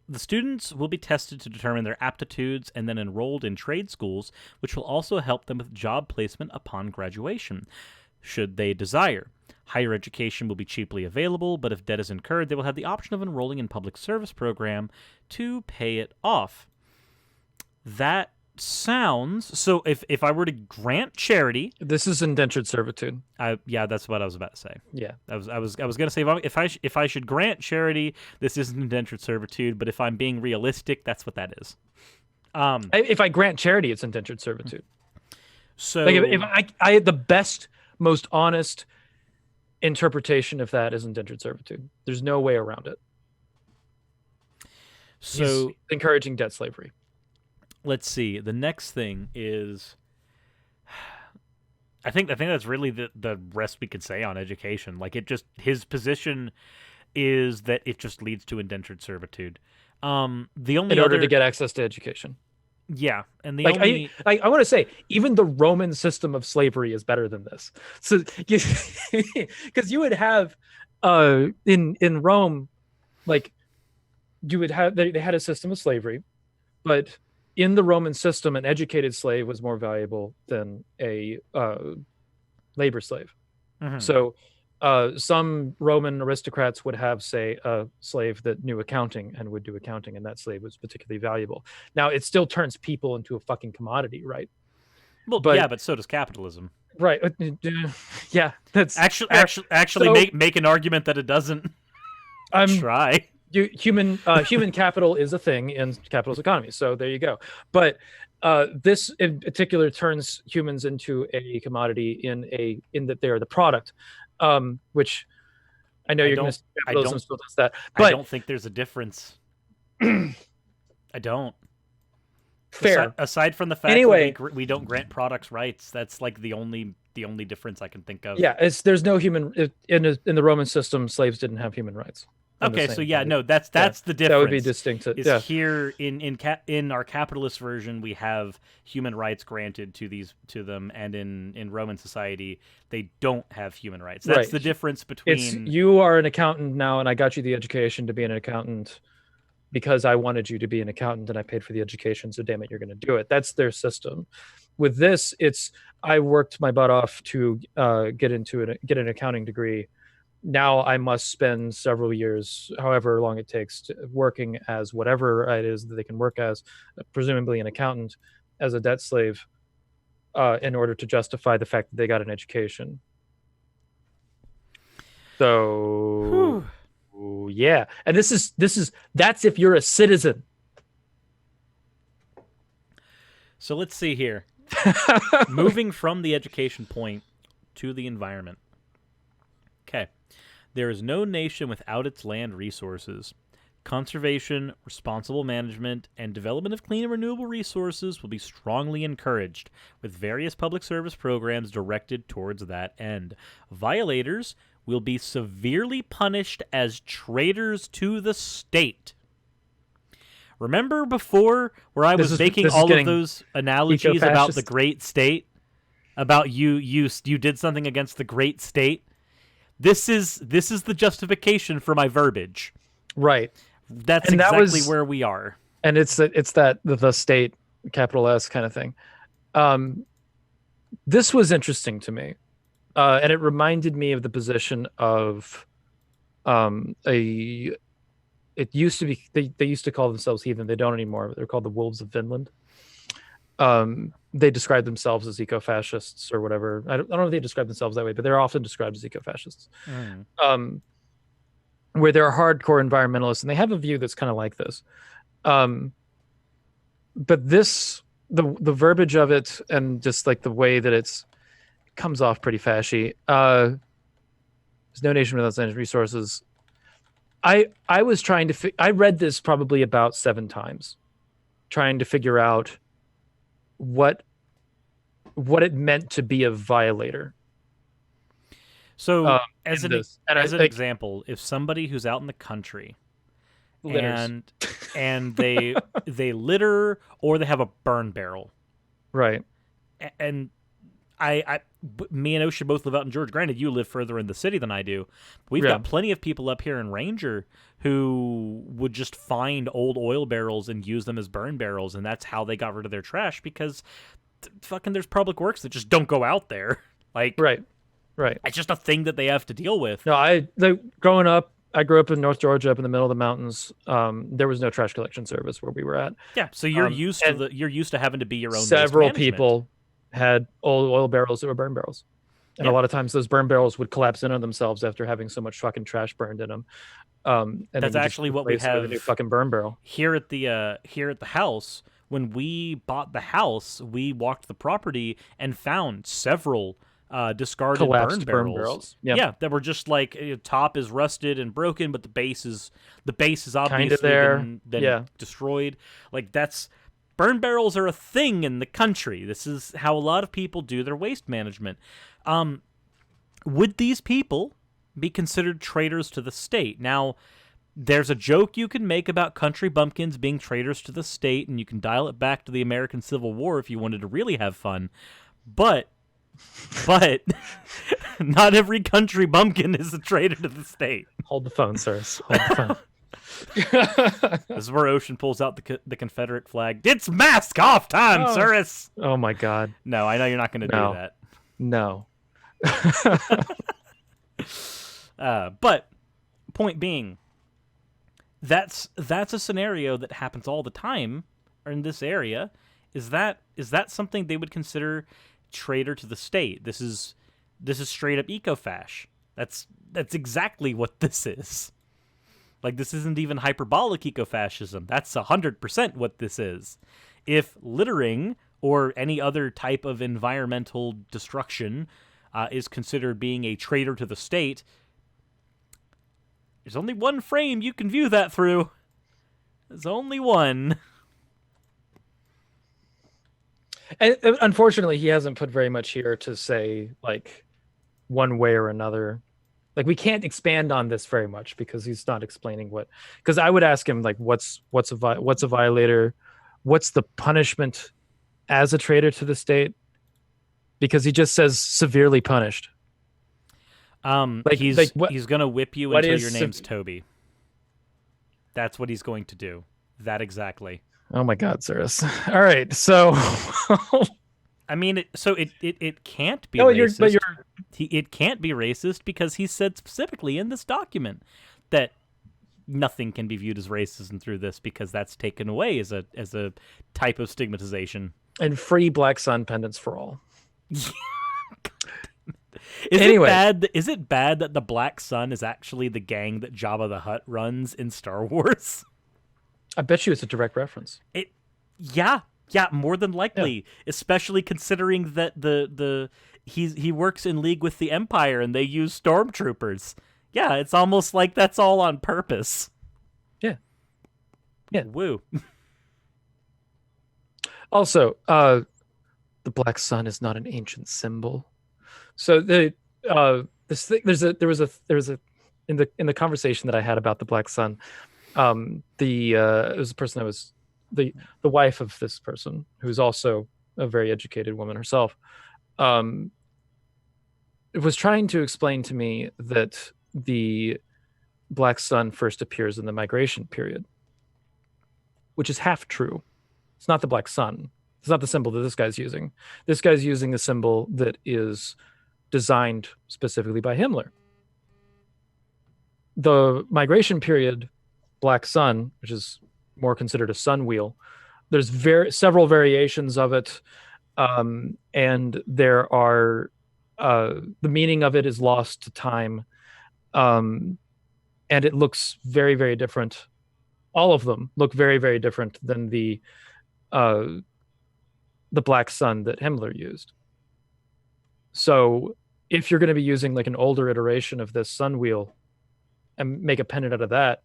The students will be tested to determine their aptitudes and then enrolled in trade schools, which will also help them with job placement upon graduation, should they desire. Higher education will be cheaply available, but if debt is incurred, they will have the option of enrolling in public service program to pay it off. That sounds so. If I were to grant charity, This is indentured servitude. yeah, that's what I was about to say. Yeah. I was gonna say if I should grant charity, this isn't indentured servitude. But if I'm being realistic, that's what that is. If I grant charity, it's indentured servitude. So Like if I the best, most honest interpretation of that is indentured servitude. There's no way around it. so He's encouraging debt slavery. let's see. The next thing is, I think that's really the rest we could say on education. Like his position is that it just leads to indentured servitude. The only In order other to get access to education. yeah, and the Like only I want to say, even the Roman system of slavery is better than this. So, because you would have, in Rome, like you would have they had a system of slavery, but in the Roman system, an educated slave was more valuable than a labor slave. Mhm. So, some Roman aristocrats would have, say, a slave that knew accounting and would do accounting, and that slave was particularly valuable. Now, it still turns people into a fucking commodity, right? well, but- yeah, but so does capitalism. Right. Yeah, that's Actually, So- make an argument that it doesn't. I'm Try. human capital is a thing in capitalist economies. So there you go. But this in particular turns humans into a commodity in that they are the product, which I know I you're going don't- to say capitalism don't- still does that, I but don't think there's a difference. I don't. fair. Aside from the fact Anyway. that we don't grant products rights, that's like the only difference I can think of. Yeah, there's no human in the Roman system. Slaves didn't have human rights. in the Okay, same so yeah, way. no, that's the difference. That would be distinct. Is Yeah, here in our capitalist version we have human rights granted to them, and in Roman society they don't have human rights. That's Right. the difference between. it's you are an accountant now, and I got you the education to be an accountant because I wanted you to be an accountant, and I paid for the education. So damn it, you're going to do it. That's their system. With this, it's I worked my butt off to get an accounting degree. Now I must spend several years, however long it takes, working as whatever it is that they can work as, presumably an accountant, as a debt slave, in order to justify the fact that they got an education. So yeah, and that's if you're a citizen. So let's see here. Moving from the education point to the environment. Okay. There is no nation without its land resources. Conservation, responsible management, and development of clean and renewable resources will be strongly encouraged, with various public service programs directed towards that end. Violators will be severely punished as traitors to the state. Remember before where I was making all of those analogies about the great state? About you did something against the great state? This is the justification for my verbiage. Right. That's And that exactly was- where we are. And it's that the state, capital S kind of thing. This was interesting to me, and it reminded me of the position of it used to be they used to call themselves heathen. They don't anymore, but they're called the Wolves of Vinland. They describe themselves as eco-fascists or whatever. I don't know if they describe themselves that way, but they're often described as eco-fascists. Where they're hardcore environmentalists, and they have a view that's kind of like this. But this, the verbiage of it, and just like the way that it comes off pretty fashy. There's no nation without land resources. I was trying to. I read this probably about 7 times, trying to figure out what it meant to be a violator. So as in an this. And as an like, example, if somebody who's out in the country litters. and they litter or they have a burn barrel, right. and me and Ocean both live out in Georgia. Granted, you live further in the city than I do. We've Yeah. got plenty of people up here in Ranger who would just find old oil barrels and use them as burn barrels, and that's how they got rid of their trash, because fucking there's public works that just don't go out there. Like, Right. it's just a thing that they have to deal with. No, growing up, I grew up in North Georgia, up in the middle of the mountains. There was no trash collection service where we were at. Yeah, so you're and you're used to having to be your own. Several waste management. people had old oil barrels that were burn barrels. And Yeah. a lot of times those burn barrels would collapse in on themselves after having so much fucking trash burned in them. And then That's you just actually what we replace it with have a new fucking burn barrel. here at the house. When we bought the house, we walked the property and found several discarded Collapsed burn burn barrels. barrels. Yep. Yeah, that were just like, top is rusted and broken, but the base is obviously there. been Yeah. destroyed. Like, burn barrels are a thing in the country. This is how a lot of people do their waste management. Would these people be considered traitors to the state? Now, there's a joke you can make about country bumpkins being traitors to the state, and you can dial it back to the American Civil War if you wanted to really have fun. But not every country bumpkin is a traitor to the state. Hold the phone, sirs. Hold the phone. This is where Ocean pulls out the Confederate flag. It's mask off time, Oh. sirs. Oh my God. No, I know you're not going to No. do that. No. But point being, that's a scenario that happens all the time in this area. Is that something they would consider traitor to the state? This is straight up eco-fash. That's exactly what this is. Like, this isn't even hyperbolic eco-fascism. That's 100% what this is. If littering or any other type of environmental destruction is considered being a traitor to the state, there's only one frame you can view that through. There's only one. And unfortunately, he hasn't put very much here to say, like, one way or another. Like, we can't expand on this very much because he's not explaining what. Because I would ask him, like, what's a violator? What's the punishment as a traitor to the state? Because he just says severely punished. He's gonna whip you until your name's Toby. That's what he's going to do. That exactly. Oh my God, Cyrus. All right, so I mean, it can't be no, racist. It can't be racist because he said specifically in this document that nothing can be viewed as racism through this, because that's taken away as a type of stigmatization. And free Black Sun pendants for all. Is it bad that the Black Sun is actually the gang that Jabba the Hutt runs in Star Wars? I bet you it's a direct reference. Yeah, more than likely, especially considering that he works in league with the Empire and they use stormtroopers. Yeah, it's almost like that's all on purpose. Yeah. Woo. Also, the Black Sun is not an ancient symbol. So there was a in the conversation that I had about the Black Sun, it was a person that was the wife of this person, who's also a very educated woman herself, was trying to explain to me that the Black Sun first appears in the migration period, which is half true. It's not the Black Sun. It's not the symbol that this guy's using. This guy's using a symbol that is designed specifically by Himmler. The migration period Black Sun, which is more considered a sun wheel, there's several variations of it, and there are the meaning of it is lost to time, and it looks very, very different. All of them look very, very different than the Black Sun that Himmler used. So if you're going to be using like an older iteration of this sun wheel and make a pennant out of that,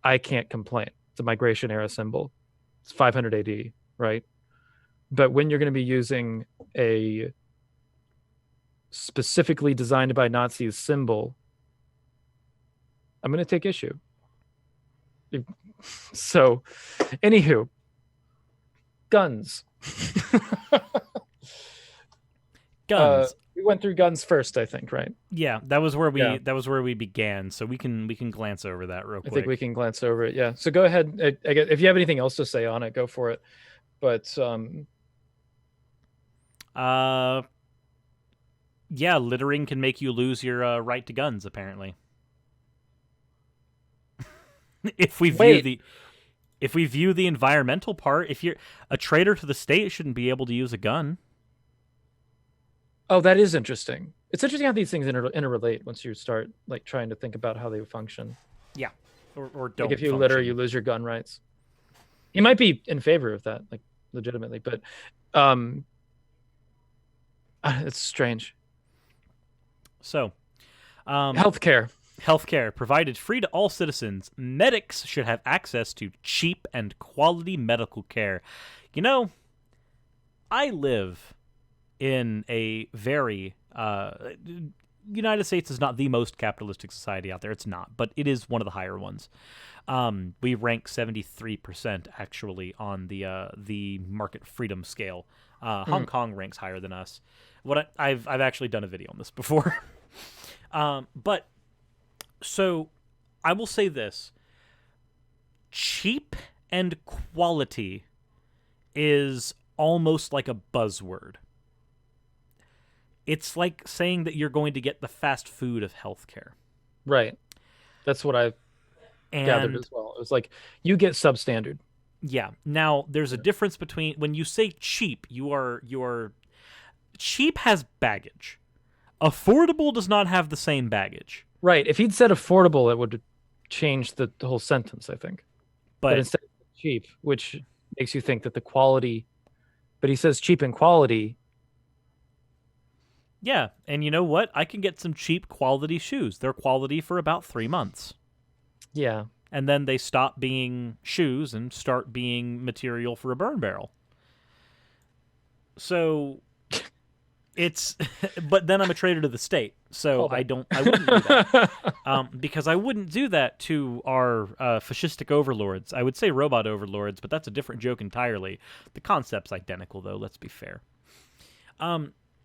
I can't complain. It's a migration era symbol. It's 500 AD, right? But when you're going to be using a specifically designed by Nazis symbol, I'm going to take issue. So, anywho, guns. Guns. We went through guns first, I think, right? Yeah, that was where Yeah. we began. So we can glance over that real I quick. think we can glance over it. Yeah. So go ahead. If you have anything else to say on it, go for it. But Yeah, littering can make you lose your right to guns. Apparently, if we view the environmental part, if you're a traitor to the state, shouldn't be able to use a gun. oh, that is interesting. It's interesting how these things interrelate once you start like trying to think about how they function. Yeah, or don't. Like if you function. litter, you lose your gun rights. He might be in favor of that, like legitimately, but it's strange. So, healthcare provided free to all citizens. Medics should have access to cheap and quality medical care. You know, I live in a very United States is not the most capitalistic society out there. It's not, but it is one of the higher ones. We rank 73% actually on the market freedom scale. Hong Kong ranks higher than us. I've actually done a video on this before. But so I will say this: cheap and quality is almost like a buzzword. It's like saying that you're going to get the fast food of healthcare. Right. That's what I gathered as well. It was like you get substandard. Yeah. Now there's a difference between when you say cheap, you're cheap has baggage. Affordable does not have the same baggage. Right. If he'd said affordable, it would change the whole sentence, I think. But instead of cheap, which makes you think that the quality, but he says cheap and quality. Yeah, and you know what? I can get some cheap quality shoes. They're quality for about 3 months. Yeah. And then they stop being shoes and start being material for a burn barrel. So it's, but then I'm a traitor to the state. So I wouldn't do that. Because I wouldn't do that to our fascistic overlords. I would say robot overlords, but that's a different joke entirely. The concept's identical, though, let's be fair.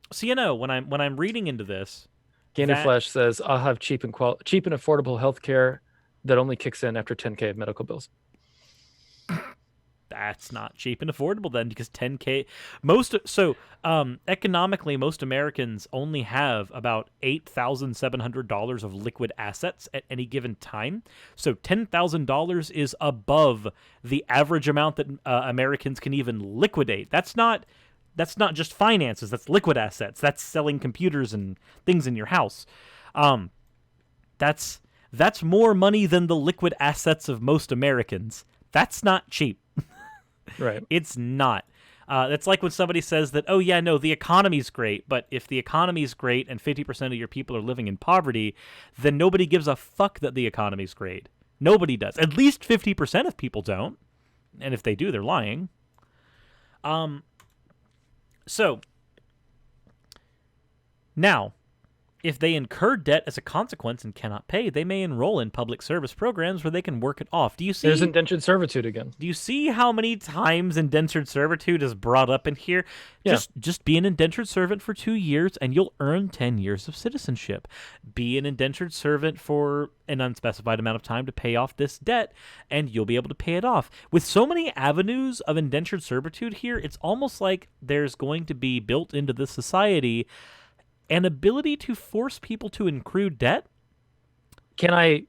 So you know, when I'm reading into this, Gainer-Flash says, "I'll have cheap and affordable healthcare that only kicks in after 10K of medical bills." That's not cheap and affordable then, because 10K economically most Americans only have about $8,700 of liquid assets at any given time. So $10,000 is above the average amount that Americans can even liquidate. That's not just finances. That's liquid assets. That's selling computers and things in your house. That's more money than the liquid assets of most Americans. That's not cheap. Right. It's not. That's like when somebody says that, oh, yeah, no, the economy's great. But if the economy's great and 50% of your people are living in poverty, then nobody gives a fuck that the economy's great. Nobody does. At least 50% of people don't. And if they do, they're lying. So, now, if they incur debt as a consequence and cannot pay, they may enroll in public service programs where they can work it off. Do you see? There's indentured servitude again. Do you see how many times indentured servitude is brought up in here? Yeah. Just be an indentured servant for 2 years and you'll earn 10 years of citizenship. Be an indentured servant for an unspecified amount of time to pay off this debt and you'll be able to pay it off. With so many avenues of indentured servitude here, it's almost like there's going to be built into this society an ability to force people to accrue debt. Can I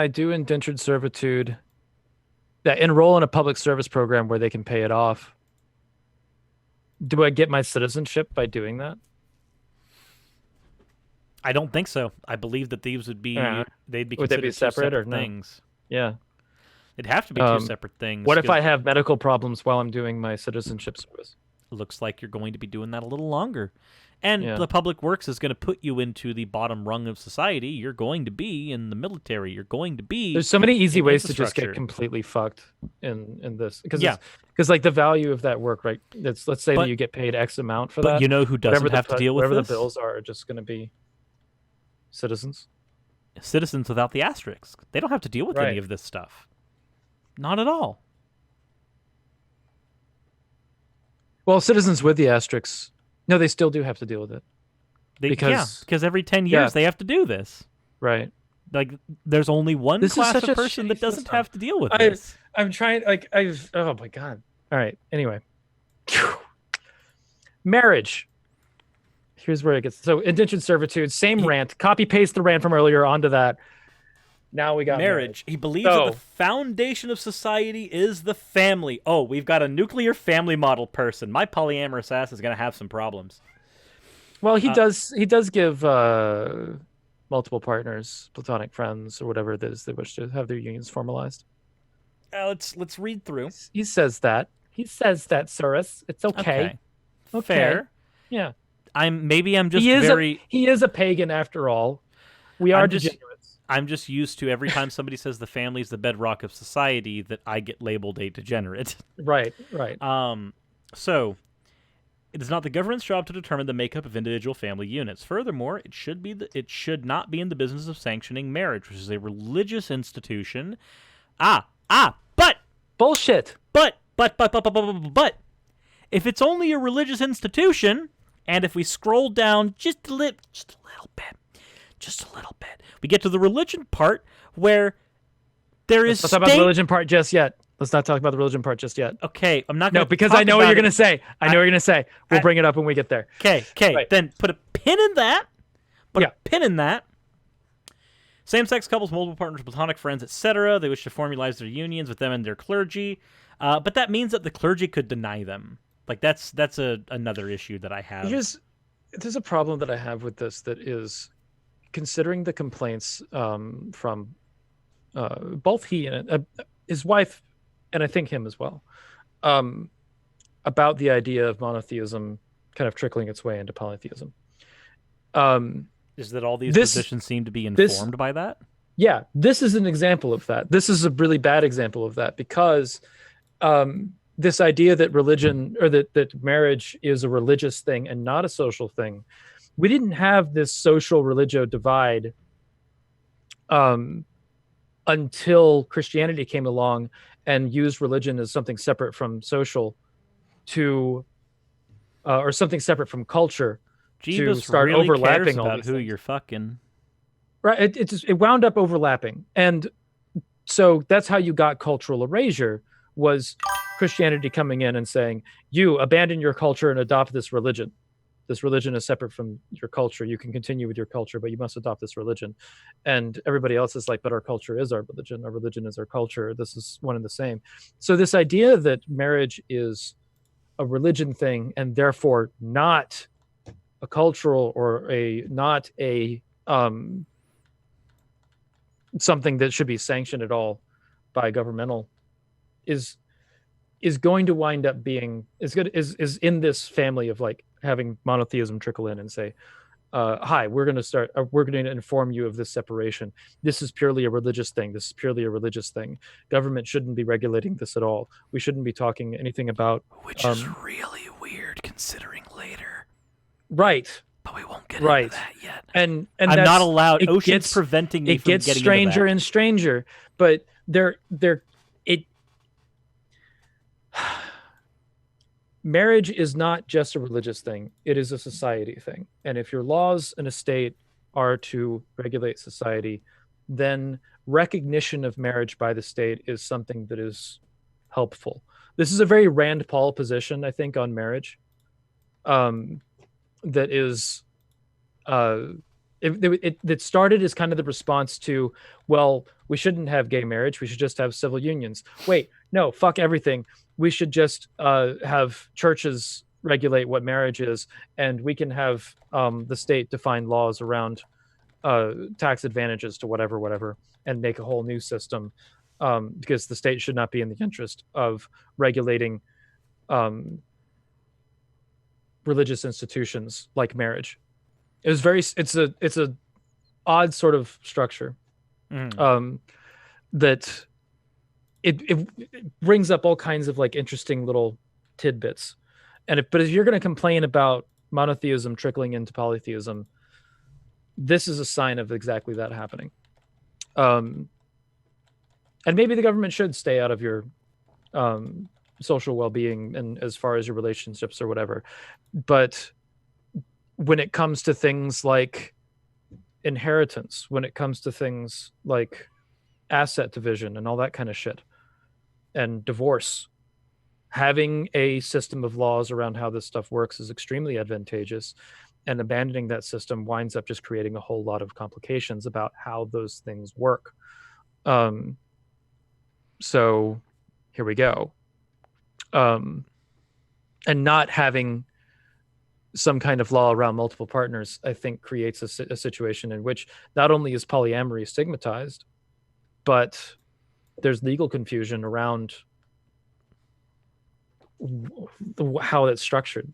do indentured servitude that enroll in a public service program where they can pay it off? Do I get my citizenship by doing that? I don't think so. I believe that these would be they'd be Would they be considered separate or things. No? Yeah. It'd have to be two separate things. What if I have medical problems while I'm doing my citizenship service? It looks like you're going to be doing that a little longer. And Yeah. the public works is going to put you into the bottom rung of society. You're going to be in the military. You're going to be. There's so many easy in ways to just get infrastructure. completely fucked in this because Yeah. because like the value of that work, right? Let's say But- that you get paid X amount for But that. you know who doesn't Whatever have to deal with whatever this? the bills are just going to be citizens. Citizens without the asterisk. They don't have to deal with any Right. of this stuff. Not at all. Well, citizens with the asterisks. No, they still do have to deal with it because Because every 10 yeah, years they have to do this. right. Like, there's only one This is class such of a person that shitty doesn't system. have to deal with I this. I'm trying like I've oh my god. All right. Anyway, marriage. Here's where it gets so indentured servitude. Same rant. Copy paste the rant from earlier onto that. Now we got marriage. He believes that So the foundation of society is the family. Oh, we've got a nuclear family model person. My polyamorous ass is going to have some problems. well, he does give multiple partners, platonic friends, or whatever it is they wish to have their unions formalized. Let's read through. He says that. He says that, Surus. It's okay. Okay. Fair. Yeah. I'm just He is very. he is a pagan after all. We are degenerates. I'm just used to every time somebody says the family is the bedrock of society that I get labeled a degenerate. Right. So it is not the government's job to determine the makeup of individual family units. Furthermore, it should not be in the business of sanctioning marriage, which is a religious institution. But Bullshit. But if it's only a religious institution, and if we scroll down just a little bit, we get to the religion part where there is. Let's not talk about the religion part just yet. Let's not talk about the religion part just yet. Okay, I'm not going to. No, because I know what you're going to say. I know what you're going to say. We'll bring it up when we get there. Okay. Right. Then put a pin in that. Same-sex couples, multiple partners, platonic friends, etc. They wish to formalize their unions with them and their clergy, but that means that the clergy could deny them. Like that's another issue that I have. There's a problem that I have with this that is considering the complaints from both he and his wife, and I think him as well, about the idea of monotheism kind of trickling its way into polytheism. Is that all these positions seem to be informed by that? Yeah, this is an example of that. This is a really bad example of that because this idea that religion or that marriage is a religious thing and not a social thing, we didn't have this social religio divide until Christianity came along and used religion as something separate from social or something separate from culture. Jeebus to start really overlapping cares all about these who things. you're fucking. Right, it wound up overlapping, and so that's how you got cultural erasure. Was Christianity coming in and saying, "You abandon your culture and adopt this religion. This religion is separate from your culture. You can continue with your culture, but you must adopt this religion." And everybody else is like, "But our culture is our religion. Our religion is our culture. This is one and the same." So this idea that marriage is a religion thing and therefore not a cultural or not a something that should be sanctioned at all by governmental is going to wind up being is in this family of like having monotheism trickle in and say, hi, we're going to inform you of this separation. This is purely a religious thing. This is purely a religious thing. Government shouldn't be regulating this at all. We shouldn't be talking anything about, which is really weird considering later. Right. But we won't get into that yet. And I'm not allowed. Ocean's preventing me from getting into that. It gets stranger and stranger. But marriage is not just a religious thing. It is a society thing. And if your laws in a state are to regulate society, then recognition of marriage by the state is something that is helpful. This is a very Rand Paul position, I think, on marriage. That is it started as kind of the response to, well, we shouldn't have gay marriage, we should just have civil unions. Wait, no, fuck everything. We should just have churches regulate what marriage is, and we can have the state define laws around tax advantages to whatever, and make a whole new system, because the state should not be in the interest of regulating religious institutions like marriage. It's a odd sort of structure that it brings up all kinds of like interesting little tidbits. But if you're going to complain about monotheism trickling into polytheism, this is a sign of exactly that happening. And maybe the government should stay out of your social well-being and as far as your relationships or whatever. But when it comes to things like inheritance, when it comes to things like asset division and all that kind of shit, and divorce, having a system of laws around how this stuff works is extremely advantageous. And abandoning that system winds up just creating a whole lot of complications about how those things work. So here we go. And not having some kind of law around multiple partners, I think, creates a situation in which not only is polyamory stigmatized, but there's legal confusion around how it's structured.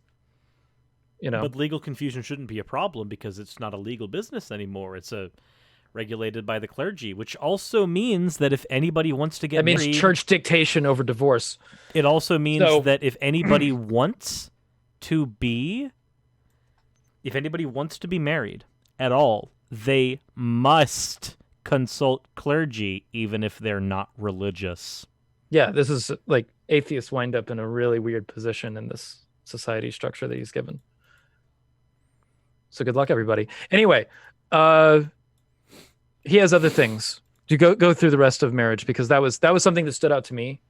But legal confusion shouldn't be a problem because it's not a legal business anymore. It's regulated by the clergy, which also means that if anybody wants to get married... That means church dictation over divorce. It also means that if anybody wants to be... If anybody wants to be married at all, they must consult clergy, even if they're not religious. Yeah, this is like atheists wind up in a really weird position in this society structure that he's given. So good luck, everybody. Anyway, he has other things. Do go through the rest of marriage, because that was something that stood out to me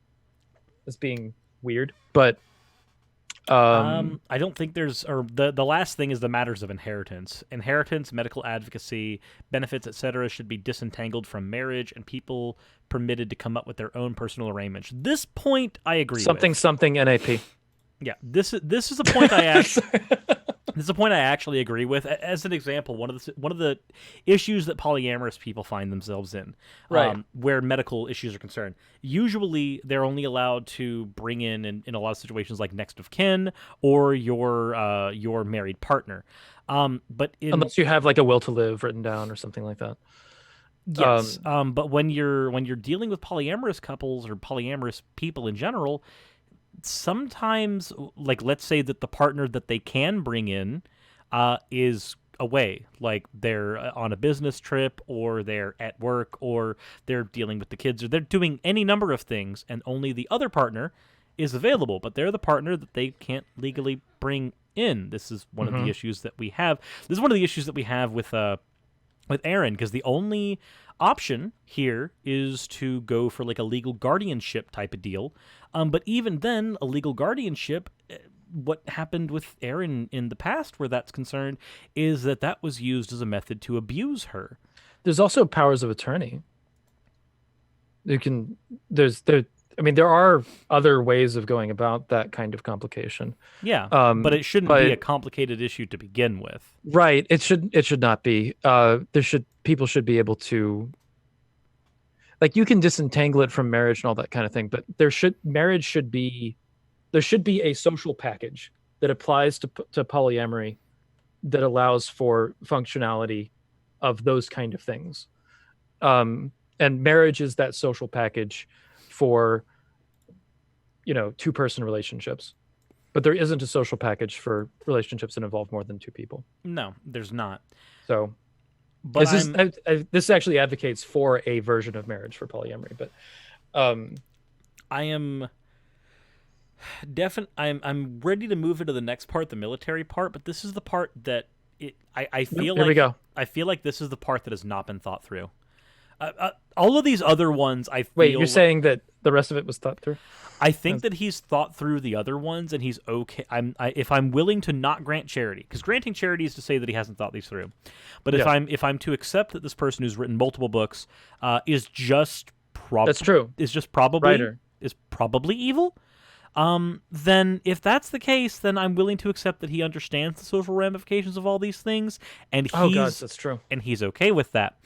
as being weird. But I don't think there's, or the last thing is the matters of inheritance. Inheritance, medical advocacy, benefits, etc. should be disentangled from marriage, and people permitted to come up with their own personal arrangements. This point I agree with. Something NAP. Yeah, this is a point I actually this is a point I actually agree with. As an example, one of the issues that polyamorous people find themselves in, right, where medical issues are concerned, usually they're only allowed to bring in a lot of situations like next of kin or your married partner. But unless you have like a will to live written down or something like that. Yes. But when you're dealing with polyamorous couples or polyamorous people in general, sometimes, like, let's say that the partner that they can bring in is away, like they're on a business trip, or they're at work, or they're dealing with the kids, or they're doing any number of things, and only the other partner is available, but they're the partner that they can't legally bring in. This is one of the issues that we have. This is one of the issues that we have with Aaron, because the only option here is to go for like a legal guardianship type of deal. But even then, a legal guardianship, what happened with Aaron in the past where that's concerned is that was used as a method to abuse her. There's also powers of attorney. There are other ways of going about that kind of complication. Yeah, but it shouldn't be a complicated issue to begin with. Right. It should not be. People should be able to, like, you can disentangle it from marriage and all that kind of thing, but there should be a social package that applies to polyamory that allows for functionality of those kind of things. And marriage is that social package for, two-person relationships. But there isn't a social package for relationships that involve more than two people. No, there's not. So, but this actually advocates for a version of marriage for polyamory. But I am I'm ready to move into the next part, the military part. But this is the part that I feel like. Here we go. I feel like this is the part that has not been thought through. All of these other ones, I feel. Wait, you're saying that the rest of it was thought through? I think that he's thought through the other ones, and he's okay. If I'm willing to not grant charity, because granting charity is to say that he hasn't thought these through. But if I'm to accept that this person who's written multiple books is just that's true. Is just probably Writer. Is probably evil. Then if that's the case, then I'm willing to accept that he understands the social ramifications of all these things, and that's true, and he's okay with that.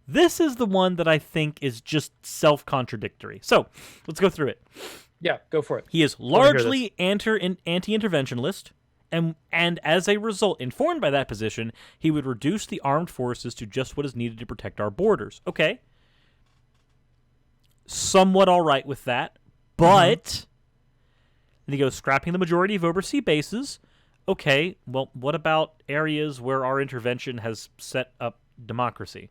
This is the one that I think is just self-contradictory. So let's go through it. Yeah, go for it. He is largely anti-interventionist, and as a result, informed by that position, he would reduce the armed forces to just what is needed to protect our borders. Okay. Somewhat all right with that, but then he goes, scrapping the majority of overseas bases. Okay, well, what about areas where our intervention has set up democracy?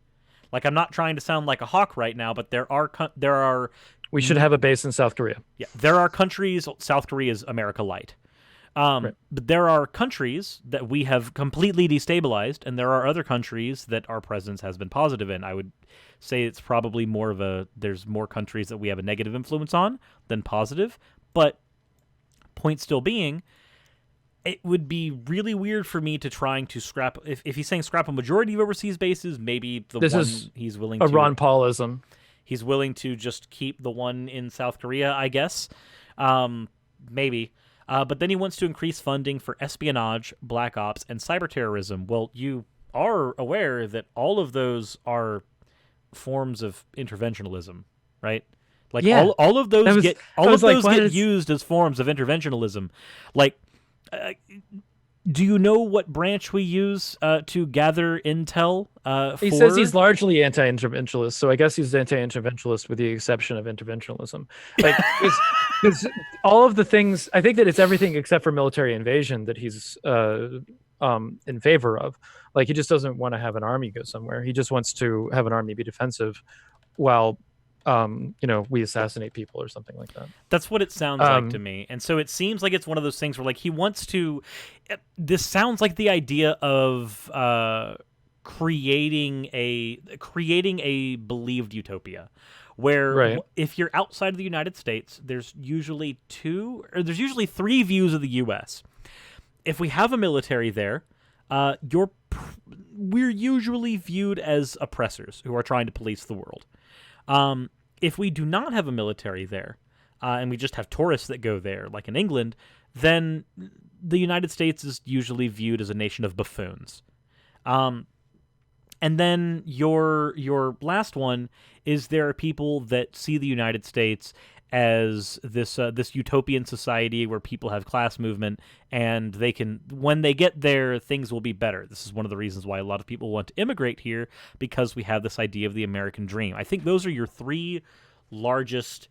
Like, I'm not trying to sound like a hawk right now, but there are. We should have a base in South Korea. Yeah, there are countries. South Korea is America light. Right. But there are countries that we have completely destabilized, and there are other countries that our presence has been positive in. I would say it's probably more of there's more countries that we have a negative influence on than positive. But point still being, it would be really weird for me to trying to scrap. If he's saying scrap a majority of overseas bases, maybe This is he's willing a to. Ron Paulism. He's willing to just keep the one in South Korea, I guess. Maybe. But then he wants to increase funding for espionage, black ops, and cyber terrorism. Well, you are aware that all of those are forms of interventionism, right? Like Yeah. all of those get is... used as forms of interventionism. Like, do you know what branch we use to gather intel? He says he's largely anti-interventionalist, so I guess he's anti-interventionalist with the exception of interventionalism. Like, because all of the things, I think that it's everything except for military invasion that he's in favor of. Like, he just doesn't want to have an army go somewhere. He just wants to have an army be defensive, while we assassinate people or something like that. That's what it sounds like to me. And so it seems like it's one of those things where, like, he wants to. This sounds like the idea of creating a believed utopia, where if you're outside of the United States, there's usually three views of the U.S. If we have a military there, we're usually viewed as oppressors who are trying to police the world. If we do not have a military there, and we just have tourists that go there, like in England, then the United States is usually viewed as a nation of buffoons. And then your last one is there are people that see the United States as this utopian society where people have class movement, and when they get there, things will be better. This is one of the reasons why a lot of people want to immigrate here, because we have this idea of the American dream. I think those are your three largest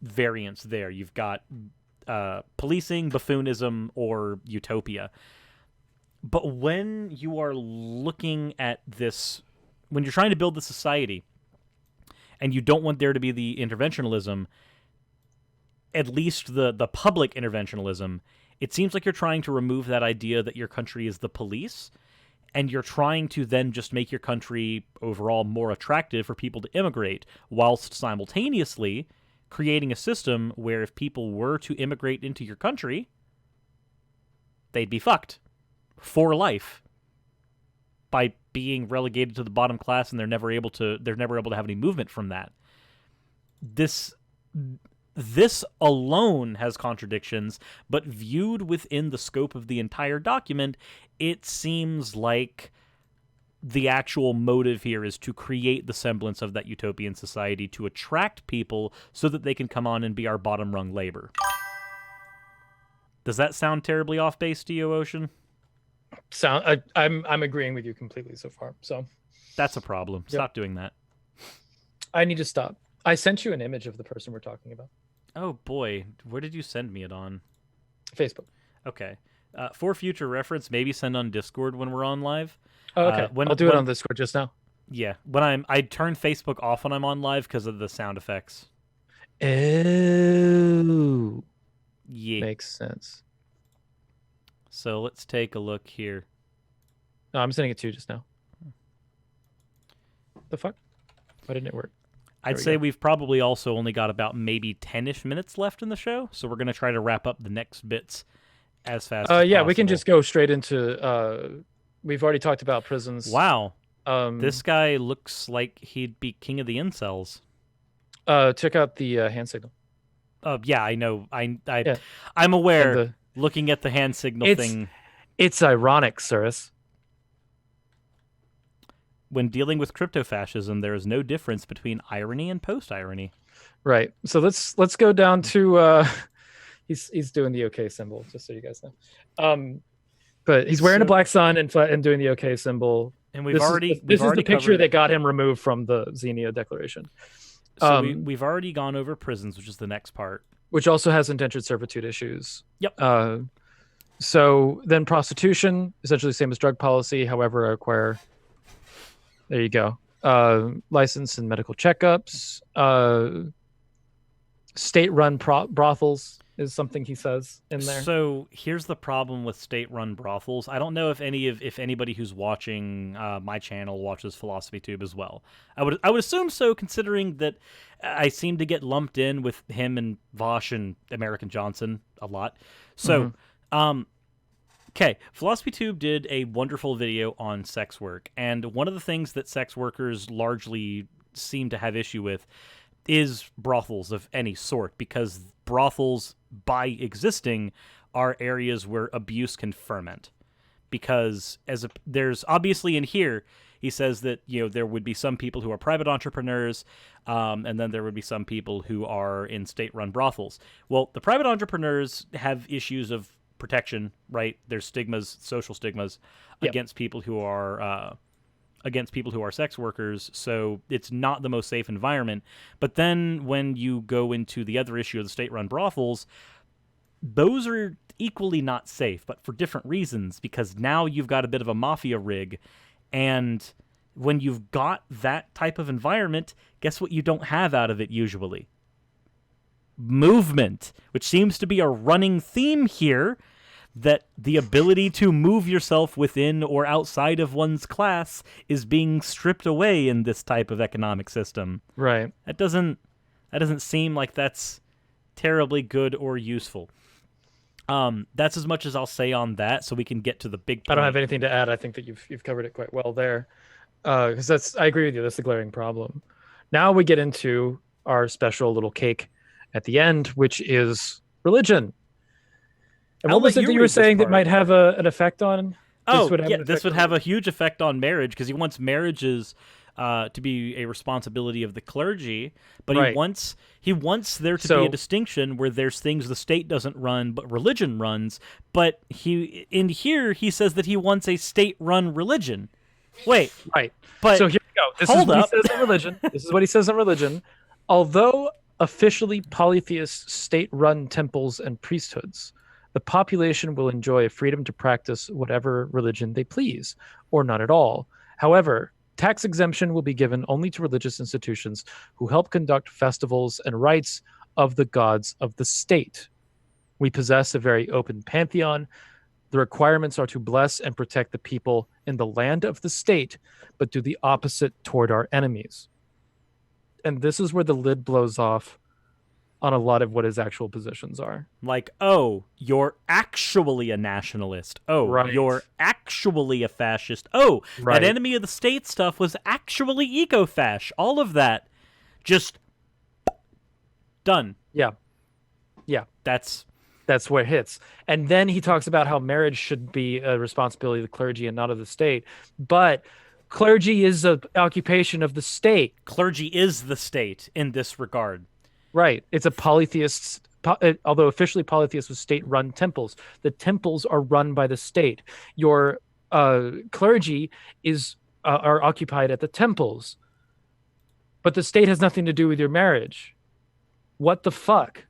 variants there. You've got policing, buffoonism, or utopia. But when you are looking at this, when you're trying to build the society, and you don't want there to be the interventionalism, at least the public interventionalism, it seems like you're trying to remove that idea that your country is the police, and you're trying to then just make your country overall more attractive for people to immigrate, whilst simultaneously creating a system where if people were to immigrate into your country, they'd be fucked for life by being relegated to the bottom class, and they're never able to have any movement from that. This alone has contradictions, but viewed within the scope of the entire document, it seems like the actual motive here is to create the semblance of that utopian society, to attract people so that they can come on and be our bottom rung labor. Does that sound terribly off base to you, Ocean? I'm agreeing with you completely so far. So that's a problem. Stop doing that. I need to stop. I sent you an image of the person we're talking about. Oh boy, where did you send me it on? Facebook. Okay. For future reference, maybe send on Discord when we're on live. Oh, okay. I'll do it on Discord just now. Yeah, I turn Facebook off when I'm on live because of the sound effects. Oh. Yeah. Makes sense. So let's take a look here. No, I'm sending it to you just now. The fuck? Why didn't it work? I'd say we've probably also only got about maybe 10-ish minutes left in the show, so we're going to try to wrap up the next bits as fast as yeah, possible. we can just go straight into... we've already talked about prisons. Wow. This guy looks like he'd be king of the incels. Check out the hand signal. Yeah, I know. I'm aware. Looking at the hand signal thing. It's ironic, Cyrus. When dealing with crypto-fascism, there is no difference between irony and post-irony. Right. So let's go down to he's doing the OK symbol, just so you guys know. But he's wearing a black sun and doing the OK symbol. And this is the picture that got him removed from the Xenia Declaration. So we've already gone over prisons, which is the next part. Which also has indentured servitude issues. Yep. So then prostitution, essentially the same as drug policy, however, require... There you go. License and medical checkups. State-run brothels. is something he says in there. So here's the problem with state-run brothels. I don't know if anybody who's watching my channel watches Philosophy Tube as well. I would assume so, considering that I seem to get lumped in with him and Vosh and American Johnson a lot. So, okay, Philosophy Tube did a wonderful video on sex work, and one of the things that sex workers largely seem to have issue with is brothels of any sort, because brothels, by existing, are areas where abuse can ferment. Because there's obviously in here, he says that there would be some people who are private entrepreneurs, and then there would be some people who are in state-run brothels. Well, the private entrepreneurs have issues of protection, right? There's stigmas, social stigmas, against people who are sex workers, so it's not the most safe environment. But then when you go into the other issue of the state-run brothels, those are equally not safe, but for different reasons, because now you've got a bit of a mafia rig, and when you've got that type of environment, guess what you don't have out of it usually? Movement, which seems to be a running theme here, that the ability to move yourself within or outside of one's class is being stripped away in this type of economic system. Right. That doesn't seem like that's terribly good or useful. That's as much as I'll say on that, so we can get to the big point. I don't have anything to add. I think that you've covered it quite well there. Because I agree with you. That's the glaring problem. Now we get into our special little cake at the end, which is religion. And what was it that you were saying that might have an effect on? This would have a huge effect on marriage, because he wants marriages to be a responsibility of the clergy, but he wants there to be a distinction where there's things the state doesn't run but religion runs. But he says that he wants a state-run religion. Wait, right? But so here we go. This is what he says on religion. This is what he says on religion. Although officially polytheist state-run temples and priesthoods, the population will enjoy a freedom to practice whatever religion they please, or not at all. However, tax exemption will be given only to religious institutions who help conduct festivals and rites of the gods of the state. We possess a very open pantheon. The requirements are to bless and protect the people in the land of the state, but do the opposite toward our enemies. And this is where the lid blows off on a lot of what his actual positions are. Like, oh, you're actually a nationalist. Oh, you're actually a fascist. Oh, that enemy of the state stuff was actually eco-fash. All of that just done. Yeah. That's where it hits. And then he talks about how marriage should be a responsibility of the clergy and not of the state. But clergy is an occupation of the state. Clergy is the state in this regard. Right. It's a polytheist, although officially polytheist with state-run temples. The temples are run by the state. Your clergy are occupied at the temples. But the state has nothing to do with your marriage. What the fuck?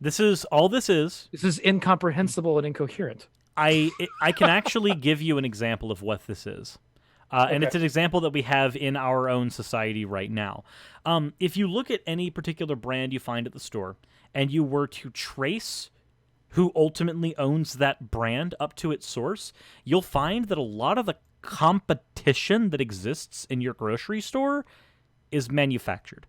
This is This is incomprehensible and incoherent. I can actually give you an example of what this is. And it's an example that we have in our own society right now. If you look at any particular brand you find at the store, and you were to trace who ultimately owns that brand up to its source, you'll find that a lot of the competition that exists in your grocery store is manufactured.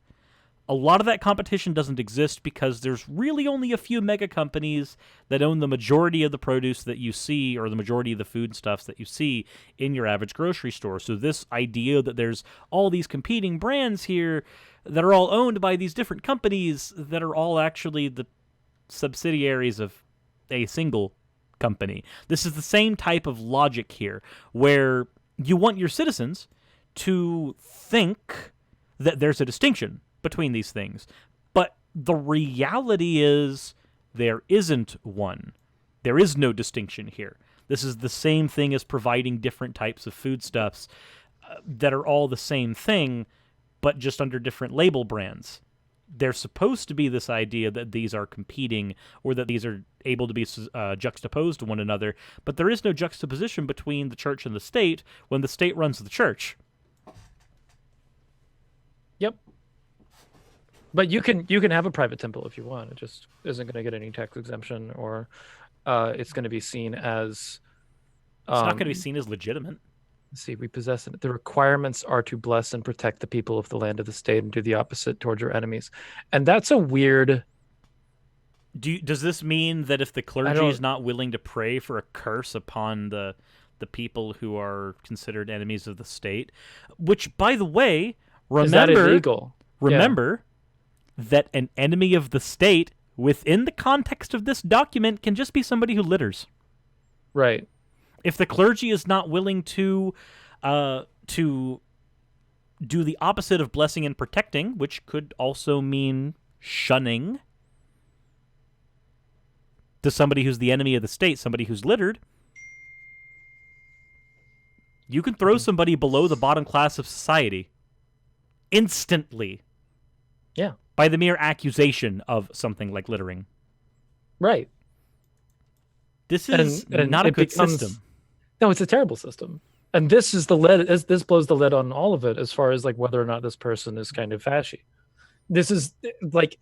A lot of that competition doesn't exist because there's really only a few mega companies that own the majority of the produce that you see, or the majority of the foodstuffs that you see in your average grocery store. So this idea that there's all these competing brands here that are all owned by these different companies that are all actually the subsidiaries of a single company. This is the same type of logic here, where you want your citizens to think that there's a distinction between these things. But the reality is there isn't one. There is no distinction here. This is the same thing as providing different types of foodstuffs that are all the same thing, but just under different label brands. There's supposed to be this idea that these are competing, or that these are able to be juxtaposed to one another, but there is no juxtaposition between the church and the state when the state runs the church. Yep. But you can have a private temple if you want. It just isn't going to get any tax exemption, or it's going to be seen as It's not going to be um, seen as legitimate. let's see, we possess it. The requirements are to bless and protect the people of the land of the state and do the opposite towards your enemies. And that's a weird. Does this mean that if the I clergy is don't. not willing to pray for a curse upon the people who are considered enemies of the state, which, by the way, Is that remember illegal? Yeah. remember that an enemy of the state within the context of this document can just be somebody who litters. Right. If the clergy is not willing to do the opposite of blessing and protecting, which could also mean shunning to somebody who's the enemy of the state, somebody who's littered, you can throw somebody below the bottom class of society instantly Yeah. by the mere accusation of something like littering. Right. This is And not a it good becomes system. no, it's a terrible system. And this is the lid. This blows the lid on all of it, as far as like whether or not this person is kind of fashy. This is like.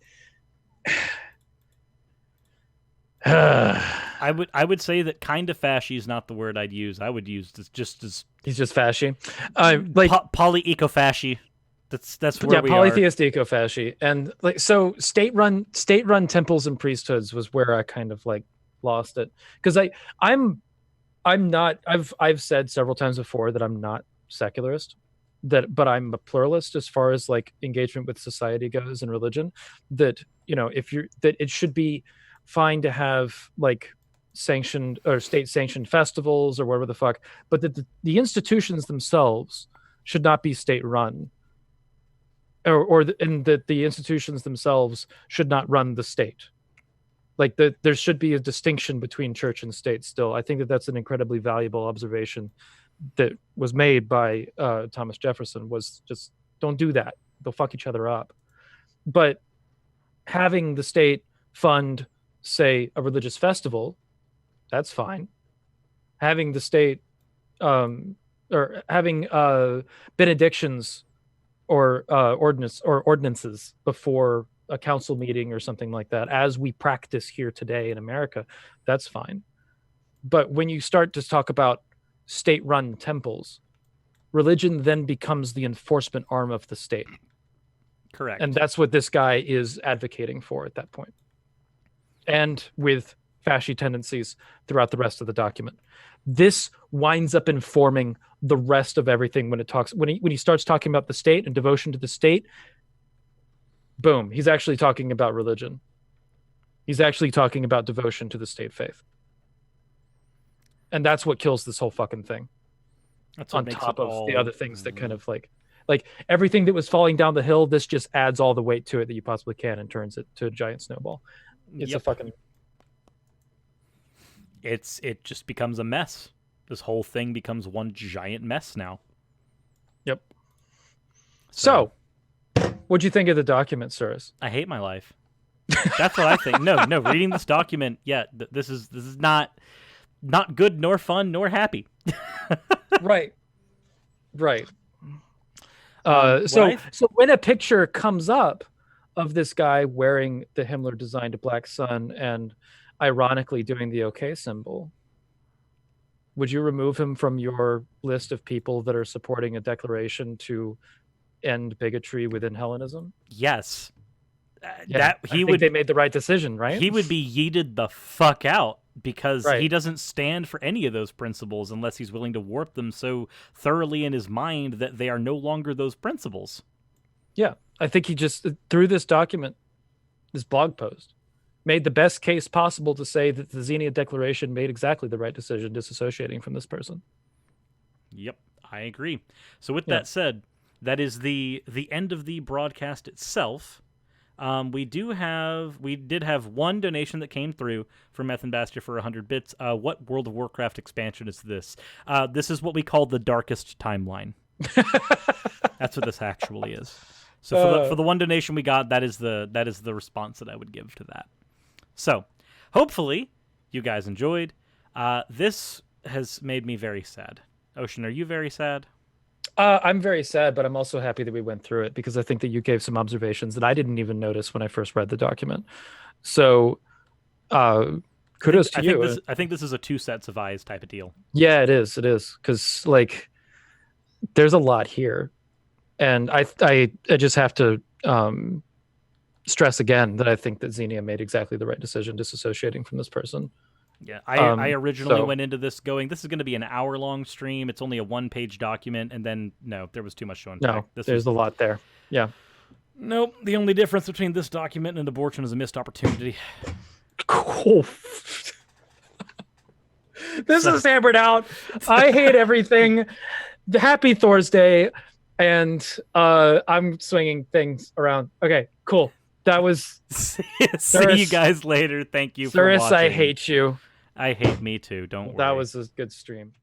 I would say that kind of fashy is not the word I'd use. I would use just as He's just fashy. Like poly-eco-fashy. That's where yeah, we polytheist eco-fasci, and like so state-run temples and priesthoods was where I kind of like lost it, because I'm not, I've said several times before that I'm not secularist, but I'm a pluralist as far as like engagement with society goes and religion. That if you're that it should be fine to have like sanctioned or state sanctioned festivals or whatever the fuck, but that the institutions themselves should not be state run, and that the institutions themselves should not run the state. Like there should be a distinction between church and state still. I think that that's an incredibly valuable observation that was made by Thomas Jefferson, was just don't do that. They'll fuck each other up. But having the state fund, say, a religious festival, that's fine. Having the state or having benedictions or ordinances before a council meeting or something like that, as we practice here today in America, that's fine. But when you start to talk about state-run temples, religion then becomes the enforcement arm of the state. correct. And that's what this guy is advocating for at that point. And with fasci tendencies throughout the rest of the document. This winds up informing the rest of everything when he starts talking about the state and devotion to the state. Boom, he's actually talking about religion. He's actually talking about devotion to the state faith. And that's what kills this whole fucking thing. That's what On makes top it of all, the other things that kind of like everything that was falling down the hill, this just adds all the weight to it that you possibly can and turns it to a giant snowball. It's Yep. a fucking It just becomes a mess. This whole thing becomes one giant mess now. Yep. So, what'd you think of the document, Cyrus? I hate my life. That's what I think. No, reading this document, yeah, this is not good nor fun nor happy. Right. Right. What So I- when a picture comes up of this guy wearing the Himmler designed black sun and ironically doing the OK symbol, would you remove him from your list of people that are supporting a declaration to end bigotry within Hellenism? Yes. Yeah, I think they made the right decision, right? He would be yeeted the fuck out because Right. he doesn't stand for any of those principles unless he's willing to warp them so thoroughly in his mind that they are no longer those principles. Yeah, I think he just through this document, this blog post, made the best case possible to say that the Xenia Declaration made exactly the right decision disassociating from this person. Yep, I agree. So with Yeah. that said, that is the end of the broadcast itself. We did have one donation that came through from Meth and Bastard for 100 bits. What World of Warcraft expansion is this? This is what we call the darkest timeline. That's what this actually is. So for the one donation we got, that is the response that I would give to that. So hopefully you guys enjoyed. This has made me very sad. Ocean, are you very sad? I'm very sad, but I'm also happy that we went through it because I think that you gave some observations that I didn't even notice when I first read the document. So, uh, kudos to you. I think this is a two sets of eyes type of deal. Yeah, it is. It is because like there's a lot here, and I just have to stress again that I think that Xenia made exactly the right decision disassociating from this person. Yeah, I originally So went into this going, this is going to be an hour-long stream. It's only a one-page document, and then, no, there was too much to unpack. no, there's a lot there. Yeah. Nope, the only difference between this document and an abortion is a missed opportunity. Cool. This is hammered out. I hate everything. Happy Thursday, and I'm swinging things around. Okay, cool. That was See Cirrus. you guys later. Thank you Cirrus, for watching. I hate you. I hate me too. Don't worry. That was a good stream.